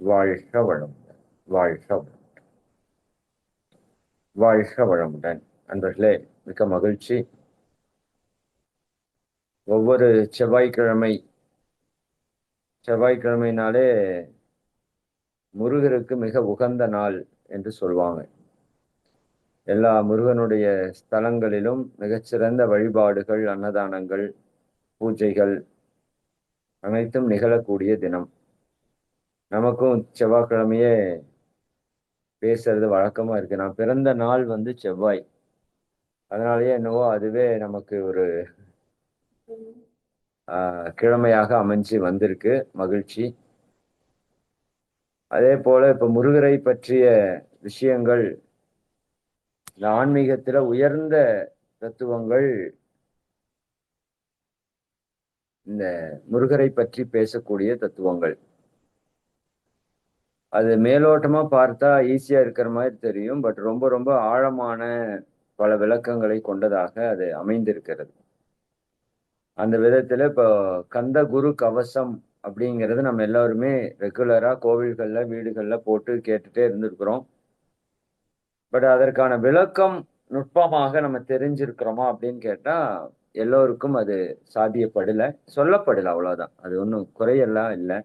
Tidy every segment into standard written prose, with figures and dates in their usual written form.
வாழ்க வளமுடன். வாழ்க வளமுடன். வாழ்க வளமுடன். அன்பர்களே, மிக்க மகிழ்ச்சி. ஒவ்வொரு செவ்வாய்க்கிழமைனாலே முருகருக்கு மிக உகந்த நாள் என்று சொல்லுவாங்க. எல்லா முருகனுடைய ஸ்தலங்களிலும் மிகச்சிறந்த வழிபாடுகள், அன்னதானங்கள், பூஜைகள் அனைத்தும் நிகழக்கூடிய தினம். நமக்கும் செவ்வாய்க்கிழமையே பேசுறது வழக்கமா இருக்கு. நான் பிறந்த நாள் செவ்வாய். அதனாலயே என்னவோ அதுவே நமக்கு ஒரு கிழமையாக அமைஞ்சு வந்திருக்கு. மகிழ்ச்சி. அதே போல இப்ப முருகரை பற்றிய விஷயங்கள், இந்த ஆன்மீகத்துல உயர்ந்த தத்துவங்கள் இந்த முருகரை பற்றி பேசக்கூடிய தத்துவங்கள். அது மேலோட்டமா பார்த்தா ஈஸியா இருக்கிற மாதிரி தெரியும். பட் ரொம்ப ரொம்ப ஆழமான பல விளக்கங்களை கொண்டதாக அது அமைந்திருக்கிறது. அந்த விதத்துல இப்போ கந்த குரு கவசம் அப்படிங்கிறது நம்ம எல்லாருமே ரெகுலரா கோவில்கள்ல, வீடுகள்ல போட்டு கேட்டுட்டே இருந்திருக்கிறோம். பட் அதற்கான விளக்கம் நுட்பமாக நம்ம தெரிஞ்சிருக்கிறோமா அப்படின்னு கேட்டா எல்லோருக்கும் அது சாத்தியப்படல, சொல்லப்படல, அவ்வளவுதான். அது ஒன்றும் குறையெல்லாம் இல்லை.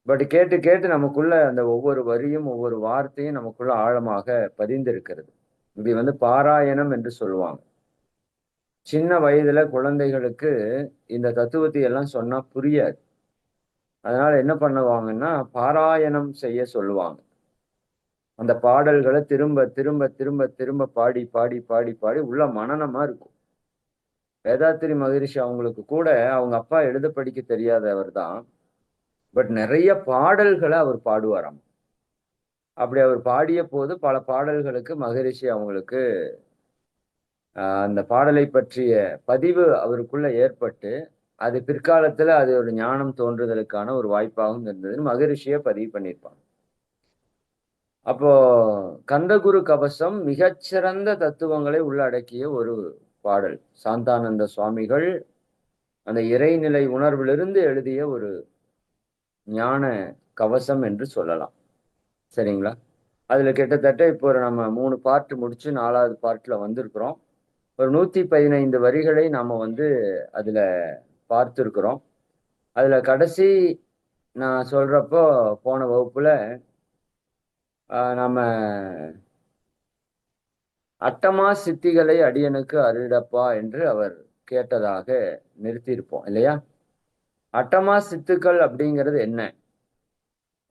பட் கேட்டு கேட்டு நமக்குள்ள அந்த ஒவ்வொரு வரியும் ஒவ்வொரு வார்த்தையும் நமக்குள்ள ஆழமாக பதிந்திருக்கிறது. இது பாராயணம் என்று சொல்லுவாங்க. சின்ன வயதுல குழந்தைகளுக்கு இந்த தத்துவத்தை எல்லாம் சொன்னா புரியாது. அதனால என்ன பண்ணுவாங்கன்னா பாராயணம் செய்ய சொல்லுவாங்க. அந்த பாடல்களை திரும்ப திரும்ப திரும்ப திரும்ப பாடி பாடி பாடி பாடி உள்ள மனனமா இருக்கும். வேதாத்திரி மகரிஷி அவங்களுக்கு கூட அவங்க அப்பா எழுத படிக்க தெரியாதவர் தான். பட் நிறைய பாடல்களை அவர் பாடுவாராம். அப்படி அவர் பாடிய போது பல பாடல்களுக்கு மகரிஷி அவங்களுக்கு அந்த பாடலை பற்றிய பதிவு அவருக்குள்ள ஏற்பட்டு, அது பிற்காலத்துல அது ஒரு ஞானம் தோன்றுதலுக்கான ஒரு வாய்ப்பாகவும் இருந்ததுன்னு மகரிஷியே பதிவு பண்ணியிருப்பாங்க. அப்போ கந்தகுரு கவசம் மிகச்சிறந்த தத்துவங்களை உள்ளடக்கிய ஒரு பாடல். சாந்தானந்த சுவாமிகள் அந்த இறைநிலை உணர்விலிருந்து எழுதிய ஒரு ஞான கவசம் என்று சொல்லலாம். சரிங்களா? அதுல கிட்டத்தட்ட இப்போ நம்ம 3 பார்ட் முடிச்சு 4வது பார்ட்ல வந்திருக்கிறோம். ஒரு 115 வரிகளை நாம அதுல பார்த்திருக்கிறோம். அதுல கடைசி நான் சொல்றப்போ போன வகுப்புல நம்ம அட்டமா சித்திகளை அடியனுக்கு அருளப்பா என்று அவர் கேட்டதாக நிறுத்தியிருப்போம் இல்லையா? அட்டமா சித்துக்கள் அப்படிங்கிறது என்ன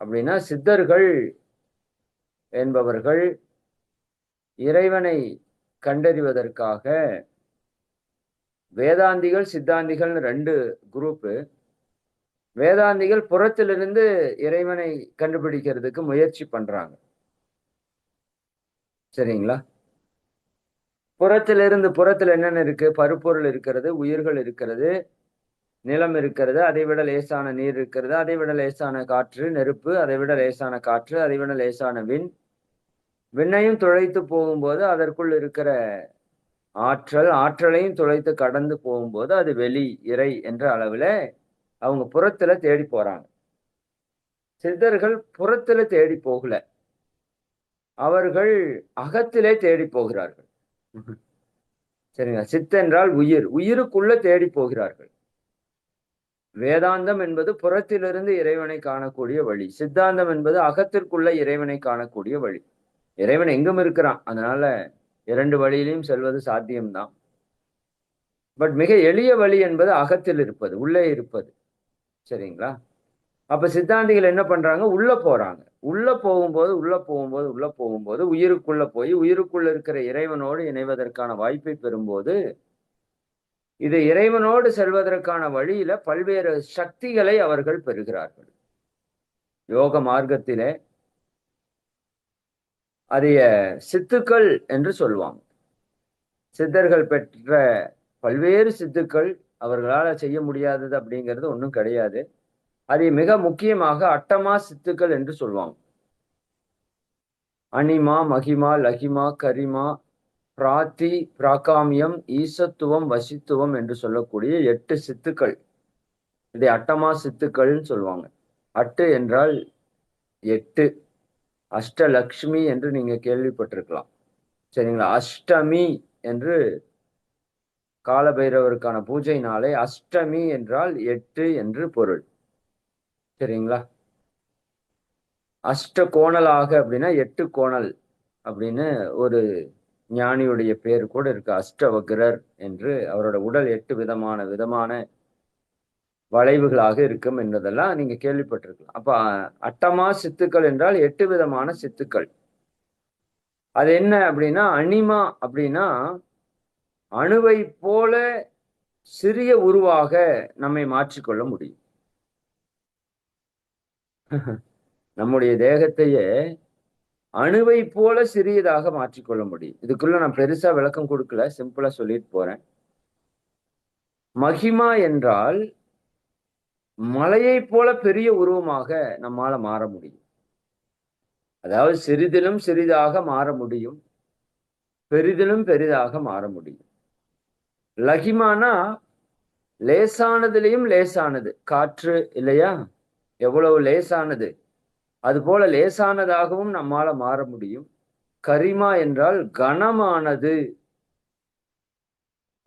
அப்படின்னா, சித்தர்கள் என்பவர்கள் இறைவனை கண்டறிவதற்காக வேதாந்திகள், சித்தாந்திகள்னு 2 குரூப். வேதாந்திகள் புறத்திலிருந்து இறைவனை கண்டுபிடிக்கிறதுக்கு முயற்சி பண்றாங்க. சரிங்களா? புறத்துல என்னென்ன இருக்கு? பருப்பொருள் இருக்கிறது, உயிர்கள் இருக்கிறது, நிலம் இருக்கிறது, அதை விட லேசான நீர் இருக்கிறது, அதை விட லேசான காற்று, நெருப்பு, அதை விட லேசான காற்று, அதை விட லேசான விண்ணையும் துளைத்து போகும்போது அதற்குள் இருக்கிற ஆற்றலையும் துளைத்து கடந்து போகும்போது அது வெளி இறை என்ற அளவுல அவங்க புறத்துல தேடி போறாங்க. சித்தர்கள் புறத்துல தேடி போகல, அவர்கள் அகத்திலே தேடி போகிறார்கள். சரிங்க. சித்தென்றால் உயிர், உயிருக்குள்ள தேடி போகிறார்கள். வேதாந்தம் என்பது புறத்திலிருந்து இறைவனை காணக்கூடிய வழி. சித்தாந்தம் என்பது அகத்திற்குள்ள இறைவனை காணக்கூடிய வழி. இறைவன் எங்கும் இருக்கிறான். அதனால 2 வழியிலையும் செல்வது சாத்தியம்தான். பட் மிக எளிய வழி என்பது அகத்தில் இருப்பது, உள்ளே இருப்பது. சரிங்களா? அப்ப சித்தாந்திகள் என்ன பண்றாங்க? உள்ள போறாங்க. உள்ள போகும்போது உயிருக்குள்ள போய் உயிருக்குள்ள இருக்கிற இறைவனோடு இணைவதற்கான வாய்ப்பை பெறும்போது, இது இறைவனோடு செல்வதற்கான வழியில பல்வேறு சக்திகளை அவர்கள் பெறுகிறார்கள். யோக மார்க்கத்திலே அதைய சித்துக்கள் என்று சொல்லுவாங்க. சித்தர்கள் பெற்ற பல்வேறு சித்துக்கள் அவர்களால செய்ய முடியாதது அப்படிங்கிறது ஒண்ணும் கிடையாது. அதை மிக முக்கியமாக அட்டமா சித்துக்கள் என்று சொல்லுவாங்க. அனிமா, மகிமா, லகிமா, கரிமா, பிராத்தி, பிராகாமியம், ஈசத்துவம், வசித்துவம் என்று சொல்லக்கூடிய 8 சித்துக்கள். இதை அட்டமா சித்துக்கள்னு சொல்லுவாங்க. அட்டு என்றால் 8. அஷ்டலக்ஷ்மி என்று நீங்க கேள்விப்பட்டிருக்கலாம். சரிங்களா? அஷ்டமி என்று காலபைரவருக்கான பூஜை நாளை அஷ்டமி என்றால் 8 என்று பொருள். சரிங்களா? அஷ்ட கோணலாக அப்படின்னா 8 கோணல் அப்படின்னு ஒரு ஞானியுடைய பேர் கூட இருக்கு. அஷ்டவக்ரர் என்று. அவரோட உடல் 8 விதமான வளைவுகளாக இருக்கும் என்பதெல்லாம் நீங்க கேள்விப்பட்டிருக்கலாம். அப்ப அட்டமா சித்துக்கள் என்றால் 8 விதமான சித்துக்கள். அது என்ன அப்படின்னா, அனிமா அப்படின்னா அணுவை போல சிறிய உருவாக நம்மை மாற்றிக்கொள்ள முடியும். நம்முடைய தேகத்தையே அணுவை போல சிறியதாக மாற்றிக்கொள்ள முடியும். இதுக்குள்ள நான் பெருசா விளக்கம் கொடுக்கல, சிம்பிளா சொல்லிட்டு போறேன். மகிமா என்றால் மலையை போல பெரிய உருவமாக நம்மால மாற முடியும். அதாவது சிறிதிலும் சிறிதாக மாற முடியும், பெரிதிலும் பெரிதாக மாற முடியும். லகிமானா லேசானதிலையும் லேசானது. காற்று இல்லையா, எவ்வளவு லேசானது, அது போல லேசானதாகவும் நம்மால மாற முடியும். கரிமா என்றால் கனமானது.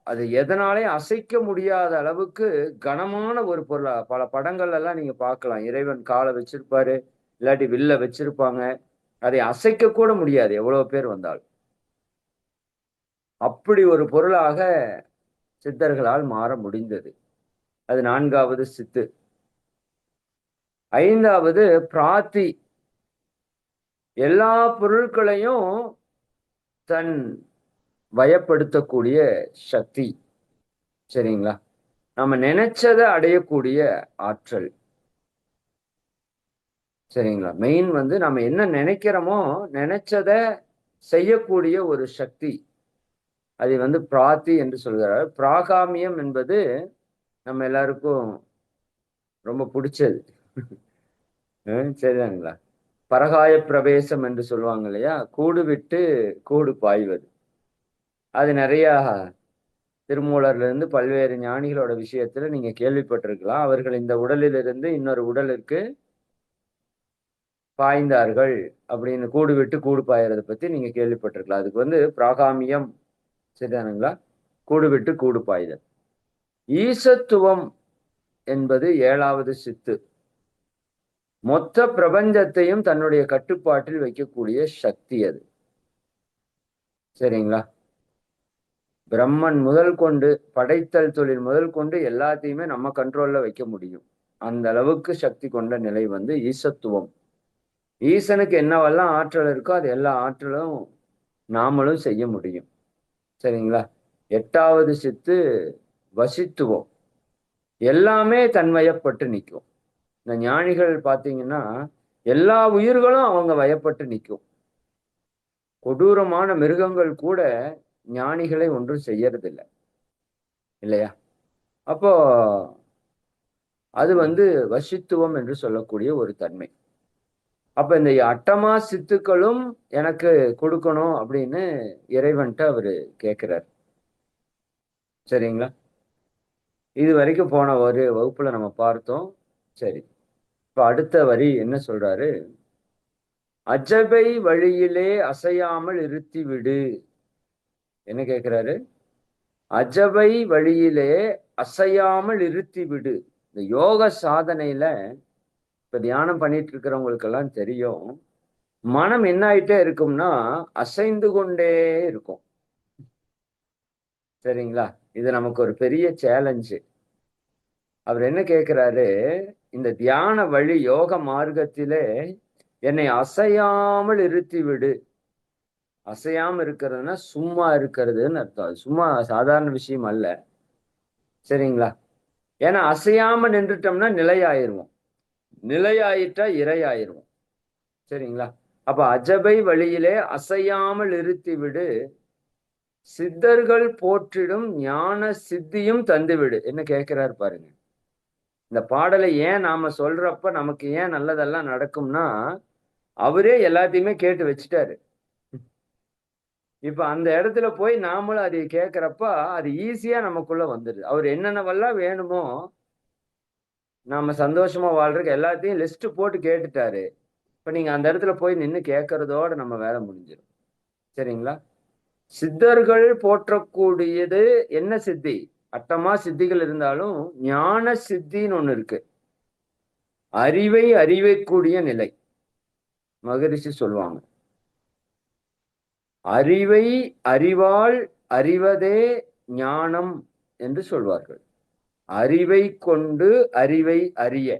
அது எதனாலே அசைக்க முடியாத அளவுக்கு கனமான ஒரு பொருளா. பல படங்கள் எல்லாம் நீங்க பார்க்கலாம். இறைவன் காலை வச்சிருப்பாரு, இல்லாட்டி வில்ல வச்சிருப்பாங்க. அதை அசைக்க கூட முடியாது எவ்வளவு பேர் வந்தாலும். அப்படி ஒரு பொருளாக சித்தர்களால் மாற முடிந்தது. அது 4வது சித்து. 5வது பிராத்தி. எல்லா பொருட்களையும் தன் வயப்படுத்தக்கூடிய சக்தி. சரிங்களா? நம்ம நினைச்சதை அடையக்கூடிய ஆற்றல். சரிங்களா? மெயின் வந்து நம்ம என்ன நினைக்கிறோமோ நினைச்சதை செய்யக்கூடிய ஒரு சக்தி. அதை வந்து பிராத்தி என்று சொல்கிறார். பிராகாமியம் என்பது நம்ம எல்லாருக்கும் ரொம்ப பிடிச்சது. சரிதாங்களா? பரகாய பிரவேசம் என்று சொல்லுவாங்க இல்லையா? கூடு விட்டு கூடு பாய்வது. அது நிறைய திருமூலர்ல இருந்து பல்வேறு ஞானிகளோட விஷயத்துல நீங்க கேள்விப்பட்டிருக்கலாம். அவர்கள் இந்த உடலிலிருந்து இன்னொரு உடலுக்கு பாய்ந்தார்கள் அப்படின்னு, கூடு விட்டு கூடு பாயறதை பத்தி நீங்க கேள்விப்பட்டிருக்கலாம். அதுக்கு வந்து பிராகாமியம். சரிதானுங்களா? கூடு விட்டு கூடு பாய்தல். ஈசத்துவம் என்பது 7வது சித்து. மொத்த பிரபஞ்சத்தையும் தன்னுடைய கட்டுப்பாட்டில் வைக்கக்கூடிய சக்தி அது. சரிங்களா? பிரம்மன் முதல் கொண்டு, படைத்தல் தொழில் முதல் கொண்டு எல்லாத்தையுமே நம்ம கண்ட்ரோல்ல வைக்க முடியும். அந்த அளவுக்கு சக்தி கொண்ட நிலை வந்து ஈசத்துவம். ஈசனுக்கு என்னவெல்லாம் ஆற்றல் இருக்கோ அது எல்லா ஆற்றலும் நாமளும் செய்ய முடியும். சரிங்களா? 8வது சித்து வசித்துவம். எல்லாமே தன்வயப்பட்டு நிற்கும். இந்த ஞானிகள் பாத்தீங்கன்னா எல்லா உயிர்களும் அவங்க வயப்பட்டு நிற்கும். கொடூரமான மிருகங்கள் கூட ஞானிகளை ஒன்றும் செய்யறதில்லை இல்லையா? அப்போ அது வந்து வசித்துவம் என்று சொல்லக்கூடிய ஒரு தன்மை. அப்ப இந்த அட்டமா சித்துக்களும் எனக்கு கொடுக்கணும் அப்படின்னு இறைவன்ட்ட அவரு கேட்கிறார். சரிங்களா? இது வரைக்கும் போன ஒரு வகுப்புல நம்ம பார்த்தோம். சரி, இப்ப அடுத்த வரி என்ன சொல்றாரு? அஜபை வழியிலே அசையாமல் இருத்தி விடு. என்ன கேட்கிறாரு? அஜபை வழியிலே அசையாமல் இருத்தி விடு. இந்த யோக சாதனையில இப்ப தியானம் பண்ணிட்டு இருக்கிறவங்களுக்கு எல்லாம் தெரியும். மனம் என்ன ஆயிட்டே இருக்கும்னா அசைந்து கொண்டே இருக்கும். சரிங்களா? இது நமக்கு ஒரு பெரிய சேலஞ்சு. அவர் என்ன கேட்கிறாரு? இந்த தியான வழி யோக மார்க்கத்திலே என்னை அசையாமல் இருத்தி விடு. அசையாம இருக்கிறதுனா சும்மா இருக்கிறதுன்னு அர்த்தம். அது சும்மா சாதாரண விஷயம் அல்ல. சரிங்களா? ஏன்னா அசையாம நின்றுட்டோம்னா நிலையாயிருவோம். நிலையாயிட்டா இறையாயிருவோம். சரிங்களா? அப்ப அஜபை வழியிலே அசையாமல் இருத்தி விடு. சித்தர்கள் போற்றிடும் ஞான சித்தியும் தந்துவிடு. என்ன கேட்கிறாரு பாருங்க. இந்த பாடலை ஏன் நாம சொல்றப்ப நமக்கு ஏன் நல்லதெல்லாம் நடக்கும்னா, அவரே எல்லாத்தையுமே கேட்டு வச்சுட்டாரு. இப்ப அந்த இடத்துல போய் நாமளும் அதை கேட்கிறப்ப அது ஈஸியா நமக்குள்ள வந்துடுது. அவர் என்னென்னவெல்லாம் வேணுமோ நாம சந்தோஷமா வாழ்றதுக்கு எல்லாத்தையும் லிஸ்ட் போட்டு கேட்டுட்டாரு. இப்ப நீங்க அந்த இடத்துல போய் நின்று கேட்கறதோட நம்ம வேலை முடிஞ்சிடும். சரிங்களா? சித்தர்கள் போற்றக்கூடியது என்ன சித்தி? அட்டமா சித்திகள் இருந்தாலும் ஞான சித்தின்னு ஒண்ணு இருக்கு. அறிவை அறியக்கூடிய நிலை. மகரிஷி சொல்லுவாங்க, அறிவை அறிவால் அறிவதே ஞானம் என்று சொல்வார்கள். அறிவை கொண்டு அறிவை அறிய.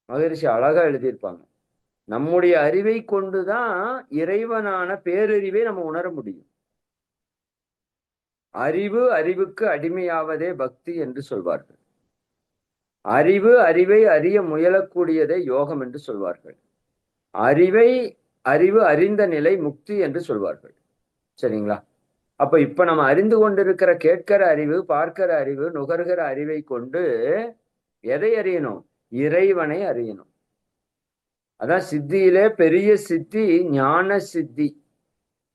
மகரிஷி அழகா எழுதியிருப்பாங்க. நம்முடைய அறிவை கொண்டுதான் இறைவனான பேரறிவை நம்ம உணர முடியும். அறிவு அறிவுக்கு அடிமையாவதே பக்தி என்று சொல்வார்கள். அறிவு அறிவை அறிய முயலக்கூடியதை யோகம் என்று சொல்வார்கள். அறிவு அறிந்த நிலை முக்தி என்று சொல்வார்கள். சரிங்களா? அப்ப இப்ப நம்ம அறிந்து கொண்டிருக்கிற கேட்கிற அறிவு, பார்க்கிற அறிவு, நுகர்கிற அறிவை கொண்டு எதை அறியணும்? இறைவனை அறியணும். அதான் சித்தியிலே பெரிய சித்தி ஞான சித்தி.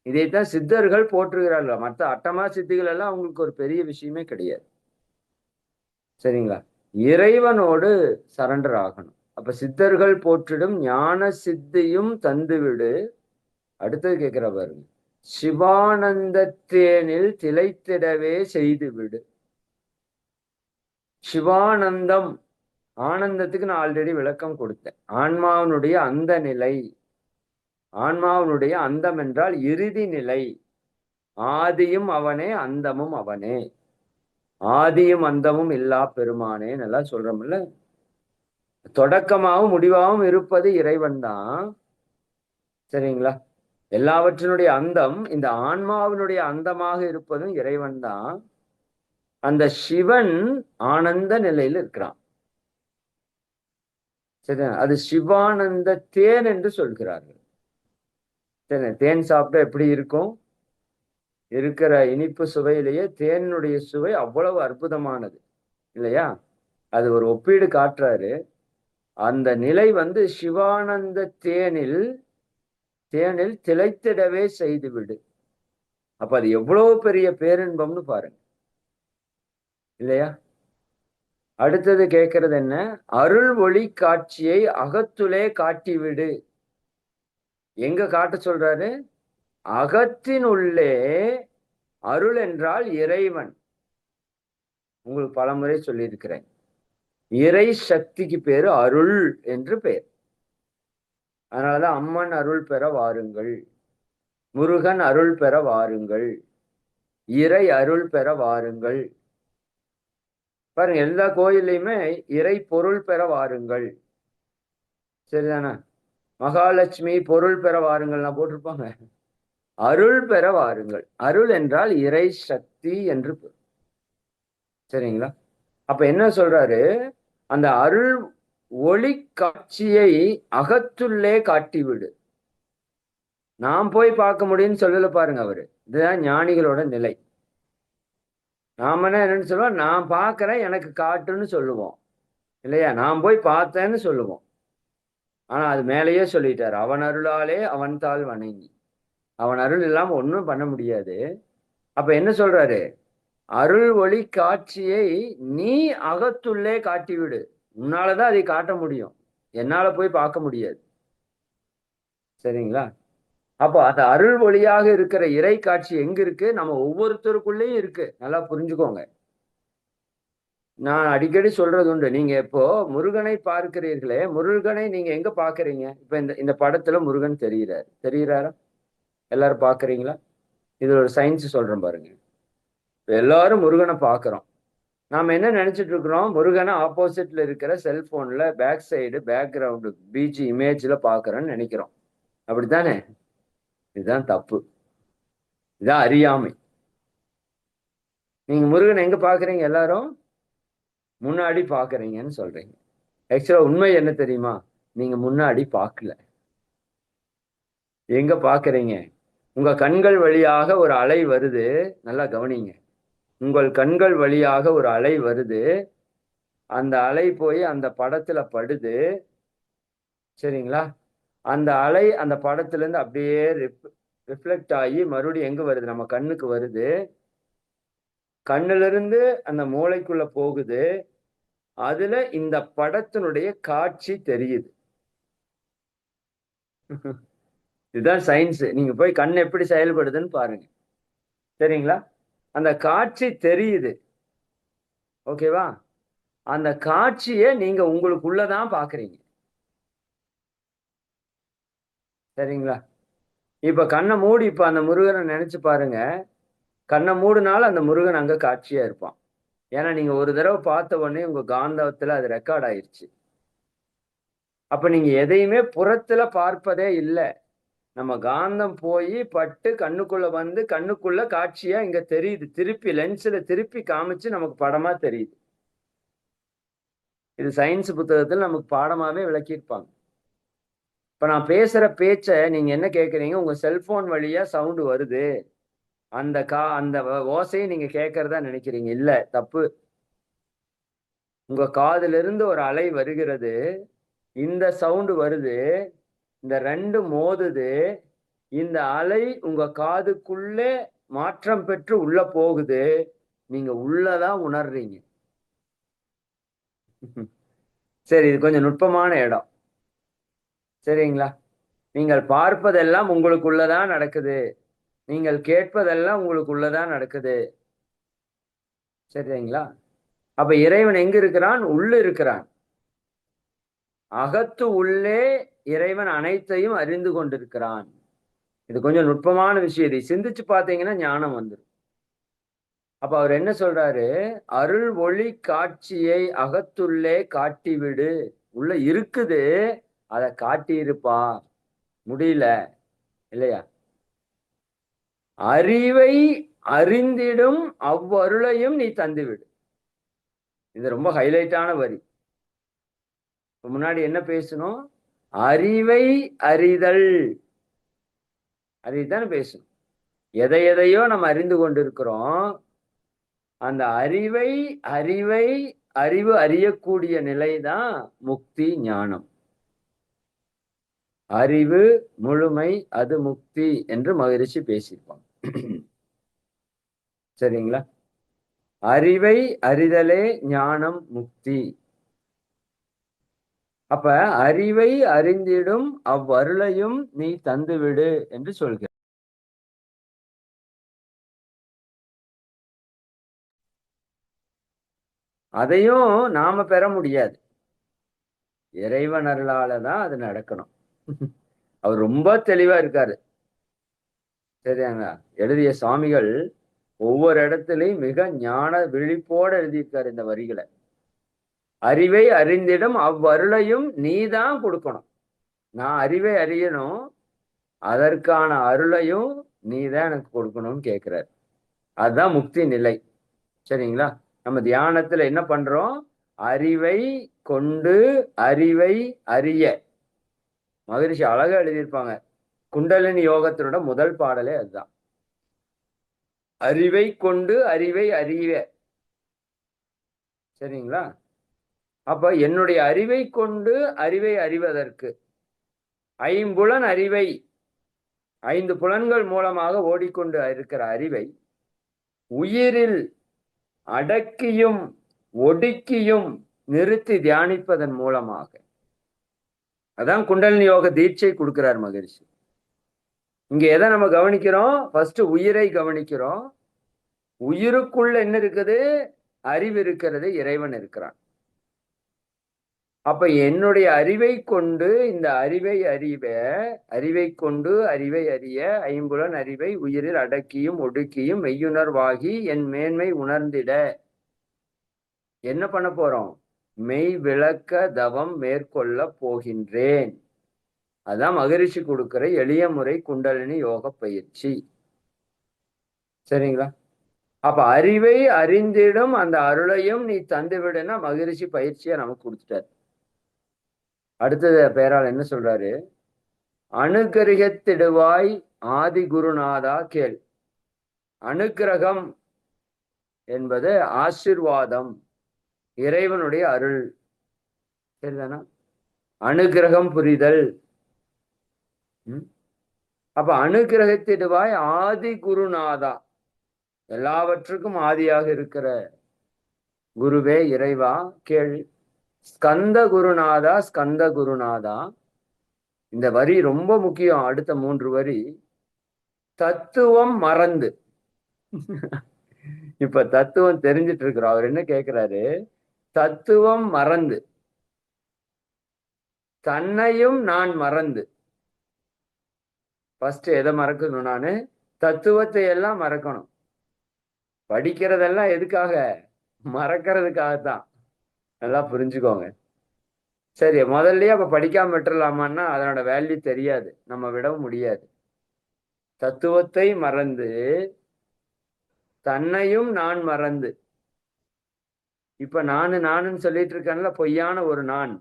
இதைத்தான் சித்தர்கள் போற்றுகிறார்கள். மற்ற அட்டமா சித்திகள் எல்லாம் அவங்களுக்கு ஒரு பெரிய விஷயமே கிடையாது. சரிங்களா? இறைவனோடு சரண்டர் ஆகணும். அப்ப சித்தர்கள் போற்றிடும் ஞான சித்தியும் தந்துவிடு. அடுத்தது கேட்கிற பாருங்க, சிவானந்தத்தேனில் திளைத்திடவே செய்துவிடு. சிவானந்தம், ஆனந்தத்துக்கு நான் ஆல்ரெடி விளக்கம் கொடுத்தேன். ஆன்மாவினுடைய அந்த நிலை, ஆன்மாவினுடைய அந்தம் என்றால் இறுதி நிலை. ஆதியும் அவனே அந்தமும் அவனே. ஆதியும் அந்தமும் இல்லா பெருமானே நல்லா சொல்றோம்ல. தொடக்கமாகவும் முடிவாகவும் இருப்பது இறைவன் தான். சரிங்களா? எல்லாவற்றினுடைய அந்தம் இந்த ஆன்மாவினுடைய அந்தமாக இருப்பதும் இறைவன் தான். அந்த சிவன் ஆனந்த நிலையில் இருக்கிறான். சரி, அது சிவானந்த தேன் என்று சொல்கிறார்கள். சரி, தேன் சாப்பிட்டா எப்படி இருக்கும்? இருக்கிற இனிப்பு சுவையிலேயே தேனுடைய சுவை அவ்வளவு அற்புதமானது இல்லையா? அது ஒரு ஒப்பீடு காட்டுறாரு. அந்த நிலை வந்து சிவானந்த தேனில் திளைத்திடவே செய்துவிடு. அப்ப அது எவ்வளவு பெரிய பேரின்பம்னு பாருங்க இல்லையா? அடுத்தது கேட்கறது என்ன? அருள் ஒளி காட்சியை அகத்துலே காட்டிவிடு. எங்க காட்ட சொல்றாரு? அகத்தினுள்ளே. அருள் என்றால் இறைவன். உங்களுக்கு பலமுறை சொல்லியிருக்கிறேன். இறை சக்திக்கு பேரு அருள் என்று பெயர். அதனாலதான் அம்மன் அருள் பெற வாருங்கள், முருகன் அருள் பெற வாருங்கள், இறை அருள் பெற வாருங்கள். பாருங்க, எல்லா கோயிலையுமே இறை பொருள் பெற வாருங்கள். சரிதானே? மகாலட்சுமி பொருள் பெற வாருங்கள்லாம் போட்டிருப்பாங்க. அருள் பெற வாருங்கள். அருள் என்றால் இறை சக்தி என்று. சரிங்களா? அப்ப என்ன சொல்றாரு? அந்த அருள் ஒளி காட்சியை அகத்துள்ளே காட்டிவிடு. நாம் போய் பார்க்க முடியும்னு சொல்லல பாருங்க அவரு. இதுதான் ஞானிகளோட நிலை. நாம என்னன்னு சொல்லுவோம்? நான் பார்க்கிறேன், எனக்கு காட்டுன்னு சொல்லுவோம் இல்லையா? நான் போய் பார்த்தேன்னு சொல்லுவோம். ஆனா அது மேலேயே சொல்லிட்டாரு, அவன் அருளாலே அவன் தாள் வணங்கி. அவன் அருள் இல்லாம ஒன்றும் பண்ண முடியாது. அப்ப என்ன சொல்றாரு? அருள் ஒளி காட்சியை நீ அகத்துள்ளே காட்டிவிடு. உன்னாலதான் அதை காட்ட முடியும், என்னால போய் பார்க்க முடியாது. சரிங்களா? அப்போ அந்த அருள் ஒளியாக இருக்கிற இறை காட்சி எங்க இருக்கு? நம்ம ஒவ்வொருத்தருக்குள்ளேயும் இருக்கு. நல்லா புரிஞ்சுக்கோங்க. நான் அடிக்கடி சொல்றது உண்டு. நீங்க இப்போ முருகனை பார்க்கிறீர்களே, முருகனை நீங்க எங்க பாக்குறீங்க? இப்ப இந்த படத்துல முருகன் தெரிகிறாரா? எல்லாரும் பாக்குறீங்களா? இது ஒரு சயின்ஸ் சொல்றேன் பாருங்க. எல்லாரும் முருகனை பாக்குறோம். நாம என்ன நினைச்சிட்டு இருக்கிறோம்? முருகனை ஆப்போசிட்ல இருக்கிற செல்போன்ல பேக் சைடு பேக்ரவுண்டு பிஜி இமேஜ்ல பாக்குறோம்னு நினைக்கிறோம். அப்படித்தானே? இதுதான் தப்பு. இதான் அறியாமை. நீங்க முருகனை எங்க பாக்குறீங்க? எல்லாரும் முன்னாடி பாக்குறீங்கன்னு சொல்றீங்க. ஆக்சுவலா உண்மை என்ன தெரியுமா? நீங்க முன்னாடி பார்க்கல. எங்க பாக்குறீங்க? உங்க கண்கள் வழியாக ஒரு அலை வருது. நல்லா கவனிங்க. உங்கள் கண்கள் வழியாக ஒரு அலை வருது. அந்த அலை போய் அந்த படத்துல படுது. சரிங்களா? அந்த அலை அந்த படத்துல இருந்து அப்படியே ரிஃப்ளெக்ட் ஆகி மறுபடியும் எங்க வருது? நம்ம கண்ணுக்கு வருது. கண்ணுல இருந்து அந்த மூளைக்குள்ள போகுது. அதுல இந்த படத்தினுடைய காட்சி தெரியுது. இதுதான் சயின்ஸ். நீங்க போய் கண் எப்படி செயல்படுதுன்னு பாருங்க. சரிங்களா? அந்த காட்சி தெரியுது. ஓகேவா? அந்த காட்சியை நீங்க உங்களுக்குள்ளதான் பாக்குறீங்க. சரிங்களா? இப்ப கண்ணை மூடி இப்ப அந்த முருகனை நினைச்சு பாருங்க. கண்ணை மூடுனாலும் அந்த முருகன் அங்க காட்சியா இருப்பான். ஏன்னா நீங்க ஒரு தடவை பார்த்த உடனே உங்க காந்தத்துல அது ரெக்கார்ட் ஆயிருச்சு. அப்ப நீங்க எதையுமே புறத்துல பார்ப்பதே இல்ல. நம்ம காந்தம் போய் பட்டு கண்ணுக்குள்ள வந்து கண்ணுக்குள்ள காட்சியா இங்க தெரியுது. திருப்பி லென்ஸ்ல திருப்பி காமிச்சு நமக்கு படமா தெரியுது. இது சயின்ஸ் புத்தகத்தில் நமக்கு பாடமாவே விளக்கியிருப்பாங்க. இப்ப நான் பேசுற பேச்ச நீங்க என்ன கேக்குறீங்க? உங்க செல்போன் வழியா சவுண்ட் வருது. அந்த ஓசையை நீங்க கேட்கறதா நினைக்கிறீங்க. இல்ல, தப்பு. உங்க காதுல இருந்து ஒரு அலை வருகிறது. இந்த சவுண்ட் வருது. இந்த ரெண்டு மோதுது. இந்த அலை உங்க காதுக்குள்ளே மாற்றம் பெற்று உள்ள போகுது. நீங்க உள்ளதான் உணர்றீங்க. சரி, இது கொஞ்சம் நுட்பமான இடம். சரிங்களா? நீங்கள் பார்ப்பதெல்லாம் உங்களுக்குள்ளதான் நடக்குது. நீங்கள் கேட்பதெல்லாம் உங்களுக்குள்ளதான் நடக்குது. சரிங்களா? அப்ப இறைவன் எங்க இருக்கிறான்? உள்ள இருக்கிறான். அகத்து உள்ளே இறைவன் அனைத்தையும் அறிந்து கொண்டிருக்கிறான். இது கொஞ்சம் நுட்பமான விஷயம். இதை சிந்திச்சு பார்த்தீங்கன்னா ஞானம் வந்துடும். அப்ப அவர் என்ன சொல்றாரு? அருள் ஒளி காட்சியை அகத்துள்ளே காட்டிவிடு. உள்ள இருக்குது, அதை காட்டியிருப்பா. முடியல இல்லையா? அறிவை அறிந்திடும் அவ்வருளையும் நீ தந்துவிடு. இது ரொம்ப ஹைலைட்டான வரி. முன்னாடி என்ன பேசணும்? அறிவை அறிதல். அதைத்தானே பேசணும். எதை எதையோ நம்ம அறிந்து கொண்டிருக்கிறோம். அந்த அறிவை அறிவை அறிவு அறியக்கூடிய நிலைதான் முக்தி ஞானம். அறிவு முழுமை அது முக்தி என்று மகரிஷி பேசியிருப்பாங்க. சரிங்களா? அறிவை அறிதலே ஞானம் முக்தி. அப்ப அறிவை அறிந்திடும் அவ்வருளையும் நீ தந்துவிடு என்று சொல்கிறார். அதையும் நாம பெற முடியாது. இறைவன் அருளாலதான் அது நடக்கணும். அவர் ரொம்ப தெளிவா இருக்காரு. சரியாங்க? எழுதிய சுவாமிகள் ஒவ்வொரு இடத்துலயும் மிக ஞான விழிப்போட எழுதியிருக்காரு இந்த வரிகளை. அறிவை அறிந்திடும் அவ்வருளையும் நீதான் கொடுக்கணும். நான் அறிவை அறியணும், அதற்கான அருளையும் நீதான் எனக்கு கொடுக்கணும்னு கேட்கிறார். அதுதான் முக்தி நிலை. சரிங்களா? நம்ம தியானத்துல என்ன பண்றோம்? அறிவை கொண்டு அறிவை அறிய. மகரிஷி அழகா எழுதியிருப்பாங்க. குண்டலினி யோகத்தினோட முதல் பாடலே அதுதான். அறிவை கொண்டு அறிவை அறிய. சரிங்களா? அப்ப என்னுடைய அறிவை கொண்டு அறிவை அறிவதற்கு ஐம்புலன் அறிவை, 5 புலன்கள் மூலமாக ஓடிக்கொண்டு இருக்கிற அறிவை உயிரில் அடக்கியும் ஒடுக்கியும் நிறுத்தி தியானிப்பதன் மூலமாக, அதான் குண்டலினி யோக தீட்சை கொடுக்கிறார் மகரிஷி. இங்க எதை நம்ம கவனிக்கிறோம்? ஃபர்ஸ்ட் உயிரை கவனிக்கிறோம். உயிருக்குள்ள என்ன இருக்குது? அறிவு இருக்கிறது, இறைவன் இருக்கிறான். அப்ப என்னுடைய அறிவை கொண்டு இந்த அறிவை கொண்டு அறிவை அறிய ஐம்புலன் அறிவை உயிரில் அடக்கியும் ஒடுக்கியும் மெய்யுணர்வாகி என் மேன்மை உணர்ந்திட என்ன பண்ண போறோம்? மெய் விளக்க தவம் மேற்கொள்ள போகின்றேன். அதான் மகரிஷி கொடுக்கிற எளிய முறை குண்டலினி யோக பயிற்சி. சரிங்களா? அப்ப அறிவை அறிந்திடும் அந்த அருளையும் நீ தந்துவிடுனா மகரிஷி பயிற்சியை நமக்கு கொடுத்துட்டார். அடுத்தது பேரால் என்ன சொல்றாரு? அனுகிரகத்திடுவாய் ஆதி குருநாதா கேள். அனுக்கிரகம் என்பது ஆசிர்வாதம், இறைவனுடைய அருள். சரிதானா? அனுகிரகம் புரிதல். அப்ப அனுகிரகத்திடுவாய் ஆதி குருநாதா, எல்லாவற்றுக்கும் ஆதியாக இருக்கிற குருவே இறைவா கேள். ஸ்கந்த குருநாதா, ஸ்கந்த குருநாதா இந்த வரி ரொம்ப முக்கியம். அடுத்த 3 வரி தத்துவம் மறந்து. இப்ப தத்துவம் தெரிஞ்சிட்டு இருக்கிறோம். அவர் என்ன கேட்கிறாரு? தத்துவம் மறந்து, தன்னையும் நான் மறந்து. ஃபர்ஸ்ட் எதை மறக்கணும்? நானு தத்துவத்தை எல்லாம் மறக்கணும். படிக்கிறதெல்லாம் எதுக்காக? மறக்கிறதுக்காகத்தான். நல்லா புரிஞ்சுக்கோங்க. சரி, முதல்லயே அப்ப படிக்காம விட்டுறலாமான்னா அதனோட வேல்யூ தெரியாது, நம்ம விடவும் முடியாது. தத்துவத்தை மறந்து, தன்னையும் நான் மறந்து. இப்ப நானுன்னு சொல்லிட்டு இருக்கேன்ல, பொய்யான ஒரு நான்,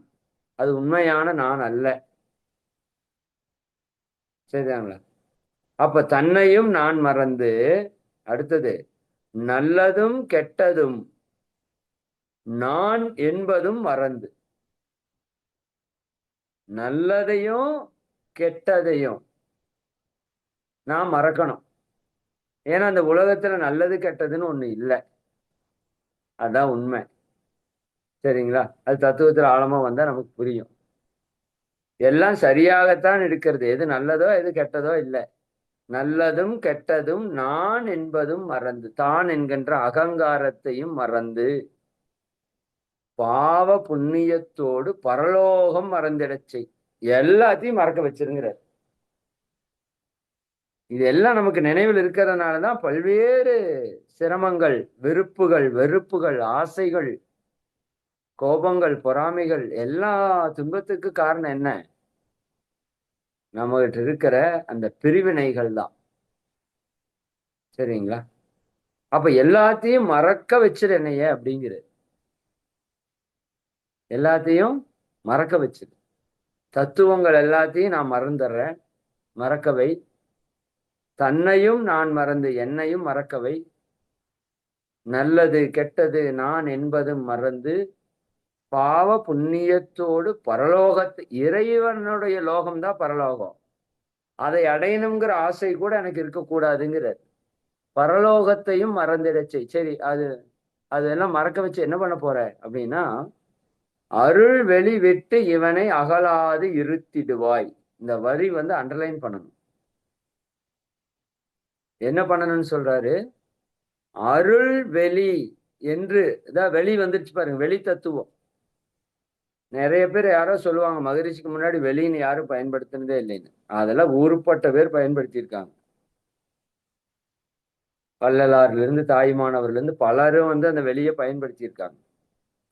அது உண்மையான நான் அல்ல. சரிதாங்களா? அப்ப தன்னையும் நான் மறந்து, அடுத்தது நல்லதும் கெட்டதும் நான் என்பதும் மறந்து. நல்லதையும் கெட்டதையும் நான் மறக்கணும். ஏன்னா அந்த உலகத்துல நல்லது கெட்டதுன்னு ஒண்ணு இல்லை. அதான் உண்மை. சரிங்களா? அது தத்துவத்துல ஆழமா வந்தா நமக்கு புரியும். எல்லாம் சரியாகத்தான் இருக்கிறது. எது நல்லதோ எது கெட்டதோ இல்லை. நல்லதும் கெட்டதும் நான் என்பதும் மறந்து, தான் என்கின்ற அகங்காரத்தையும் மறந்து, பாவ புண்ணியத்தோடு பரலோகம் மறந்திடச் செய். எல்லாத்தையும் மறக்க வச்சிருங்கிறார். இது எல்லாம் நமக்கு நினைவில் இருக்கிறதுனாலதான் பல்வேறு சிரமங்கள், விருப்புகள், வெறுப்புகள், ஆசைகள், கோபங்கள், பொறாமைகள், எல்லா துன்பத்துக்கு காரணம் என்ன? நம்ம கிட்ட இருக்கிற அந்த பிரிவினைகள் தான். சரிங்களா? அப்ப எல்லாத்தையும் மறக்க வச்சிரு என்னைய அப்படிங்கிறது. எல்லாத்தையும் மறக்க வச்சிரு. தத்துவங்கள் எல்லாத்தையும் நான் மறந்துடுறேன், மறக்கவை. தன்னையும் நான் மறந்து என்னையும் மறக்கவை. நல்லது கெட்டது நான் என்பதும் மறந்து, பாவ புண்ணியத்தோடு பரலோகத்து, இறைவனுடைய லோகம்தான் பரலோகம். அதை அடையணுங்கிற ஆசை கூட எனக்கு இருக்கக்கூடாதுங்கிறார். பரலோகத்தையும் மறந்துடச்சை. சரி, அதெல்லாம் மறக்க வச்சு என்ன பண்ண போற அப்படின்னா, அருள் வெளி விட்டு இவனை அகலாது இருத்திடுவாய். இந்த வரி அண்டர்லைன் பண்ணணும். என்ன பண்ணணும்னு சொல்றாரு? அருள் வெளி என்று, வெளி வந்துருச்சு பாருங்க, வெளி தத்துவம். நிறைய பேர் யாரோ சொல்லுவாங்க, மகரிஷிக்கு முன்னாடி வெளின்னு யாரும் பயன்படுத்தினதே இல்லைன்னு. அதெல்லாம் ஊருப்பட்ட பேர் பயன்படுத்தியிருக்காங்க. வள்ளலார்ல இருந்து தாயுமானவர்ல இருந்து பலரும் அந்த வெளியை பயன்படுத்தியிருக்காங்க.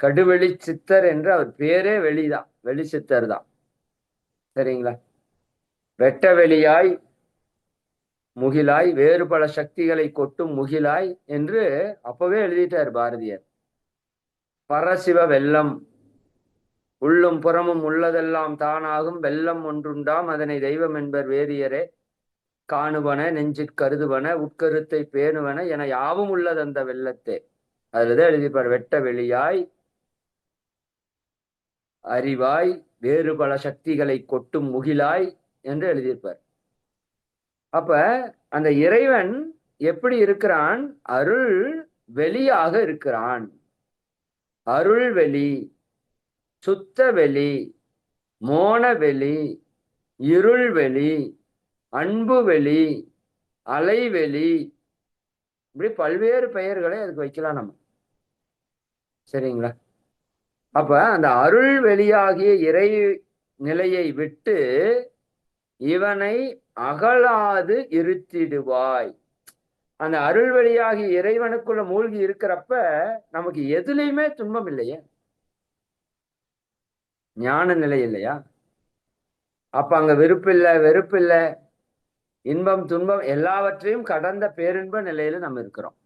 கடுவெளி சித்தர் என்று அவர் பேரே வெளிதான், வெளி சித்தர் தான். சரிங்களா? வெட்ட வெளியாய் முகிலாய் வேறு பல சக்திகளை கொட்டும் முகிலாய் என்று அப்பவே எழுதிட்டார் பாரதியார். பரசிவ வெள்ளம் உள்ளும் புறமும் உள்ளதெல்லாம் தானாகும் வெள்ளம் ஒன்றுண்டாம் அதனை தெய்வம் என்பர் வேதியரே காணுவன நெஞ்சிற் கருதுவன உட்கருத்தை பேணுவன என யாவும் உள்ளது அந்த வெள்ளத்தே. அதுலதான் எழுதிப்பார், வெட்ட வெளியாய் அறிவாய் வேறு பல சக்திகளை கொட்டும் முகிலாய் என்று எழுதியிருப்பார். அப்ப அந்த இறைவன் எப்படி இருக்கிறான்? அருள் வெளியாக இருக்கிறான். அருள் வெளி, சுத்த வெளி, மோன வெளி, இருள் வெளி, அன்பு வெளி, அலைவெளி, இப்படி பல்வேறு பெயர்களை அதுக்கு வைக்கலாம் நம்ம. சரிங்களா? அப்ப அந்த அருள் வெளியாகிய இறை நிலையை விட்டு இவனை அகலாது இருத்திடுவாய். அந்த அருள் வழியாகி இறைவனுக்குள்ள மூழ்கி இருக்கிறப்ப நமக்கு எதுலையுமே துன்பம் இல்லையே, ஞான நிலை இல்லையா? அப்ப அங்க விருப்பு இல்லை, வெறுப்பு இல்லை, இன்பம் துன்பம் எல்லாவற்றையும் கடந்த பேரின்ப நிலையில நம்ம இருக்கிறோம்.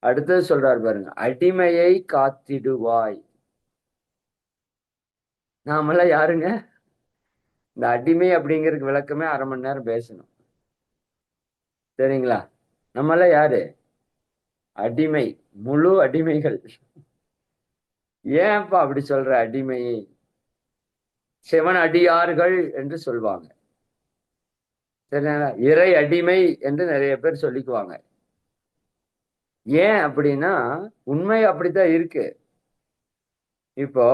அடுத்தது சொல்றாரு பாருங்க, அடிமையை காத்திடுவாய். நாமெல்லாம் யாருங்க? இந்த அடிமை அப்படிங்கிறதுக்கு விளக்கமே 1/2 மணி நேரம் பேசணும். சரிங்களா? நம்மளாம் யாரு? அடிமை, முழு அடிமைகள். ஏன்ப்பா அப்படி சொல்ற? அடிமையை சிவன் அடியார்கள் என்று சொல்லுவாங்க. சரிங்களா? இறை அடிமை என்று நிறைய பேர் சொல்லிக்குவாங்க. ஏன் அப்படின்னா உண்மை அப்படித்தான் இருக்கு. இப்போ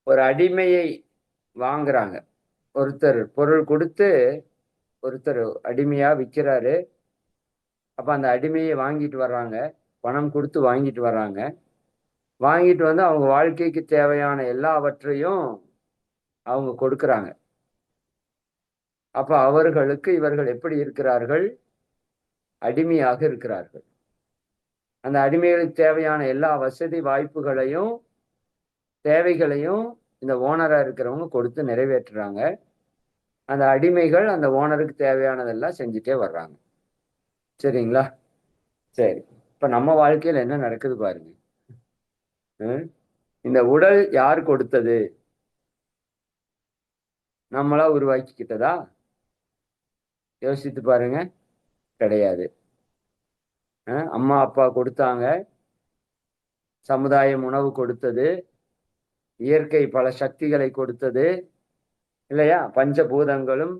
ஒரு அடிமையை வாங்குறாங்க. ஒருத்தர் பொருள் கொடுத்து ஒருத்தர் அடிமையா விற்கிறாரு. அப்ப அந்த அடிமையை வாங்கிட்டு வர்றாங்க. பணம் கொடுத்து வாங்கிட்டு வர்றாங்க. வாங்கிட்டு வந்து அவங்க வாழ்க்கைக்கு தேவையான எல்லாவற்றையும் அவங்க கொடுக்குறாங்க. அப்ப அவர்களுக்கு இவர்கள் எப்படி இருக்கிறார்கள்? அடிமையாக இருக்கிறார்கள். அந்த அடிமைகளுக்கு தேவையான எல்லா வசதி வாய்ப்புகளையும் தேவைகளையும் இந்த ஓனரா இருக்கிறவங்க கொடுத்து நிறைவேற்றுறாங்க. அந்த அடிமைகள் அந்த ஓனருக்கு தேவையானதெல்லாம் செஞ்சுட்டே வர்றாங்க. சரிங்களா? சரி. இப்ப நம்ம வாழ்க்கையில என்ன நடக்குது பாருங்க. இந்த உடல் யார் கொடுத்தது? நம்மளா உருவாக்கிக்கிட்டதா? யோசித்து பாருங்க. கிடையாது. அம்மா அப்பா கொடுத்தாங்க. சமுதாயம் உணவு கொடுத்தது. இயற்கை பல சக்திகளை கொடுத்தது. இல்லையா? பஞ்சபூதங்களும்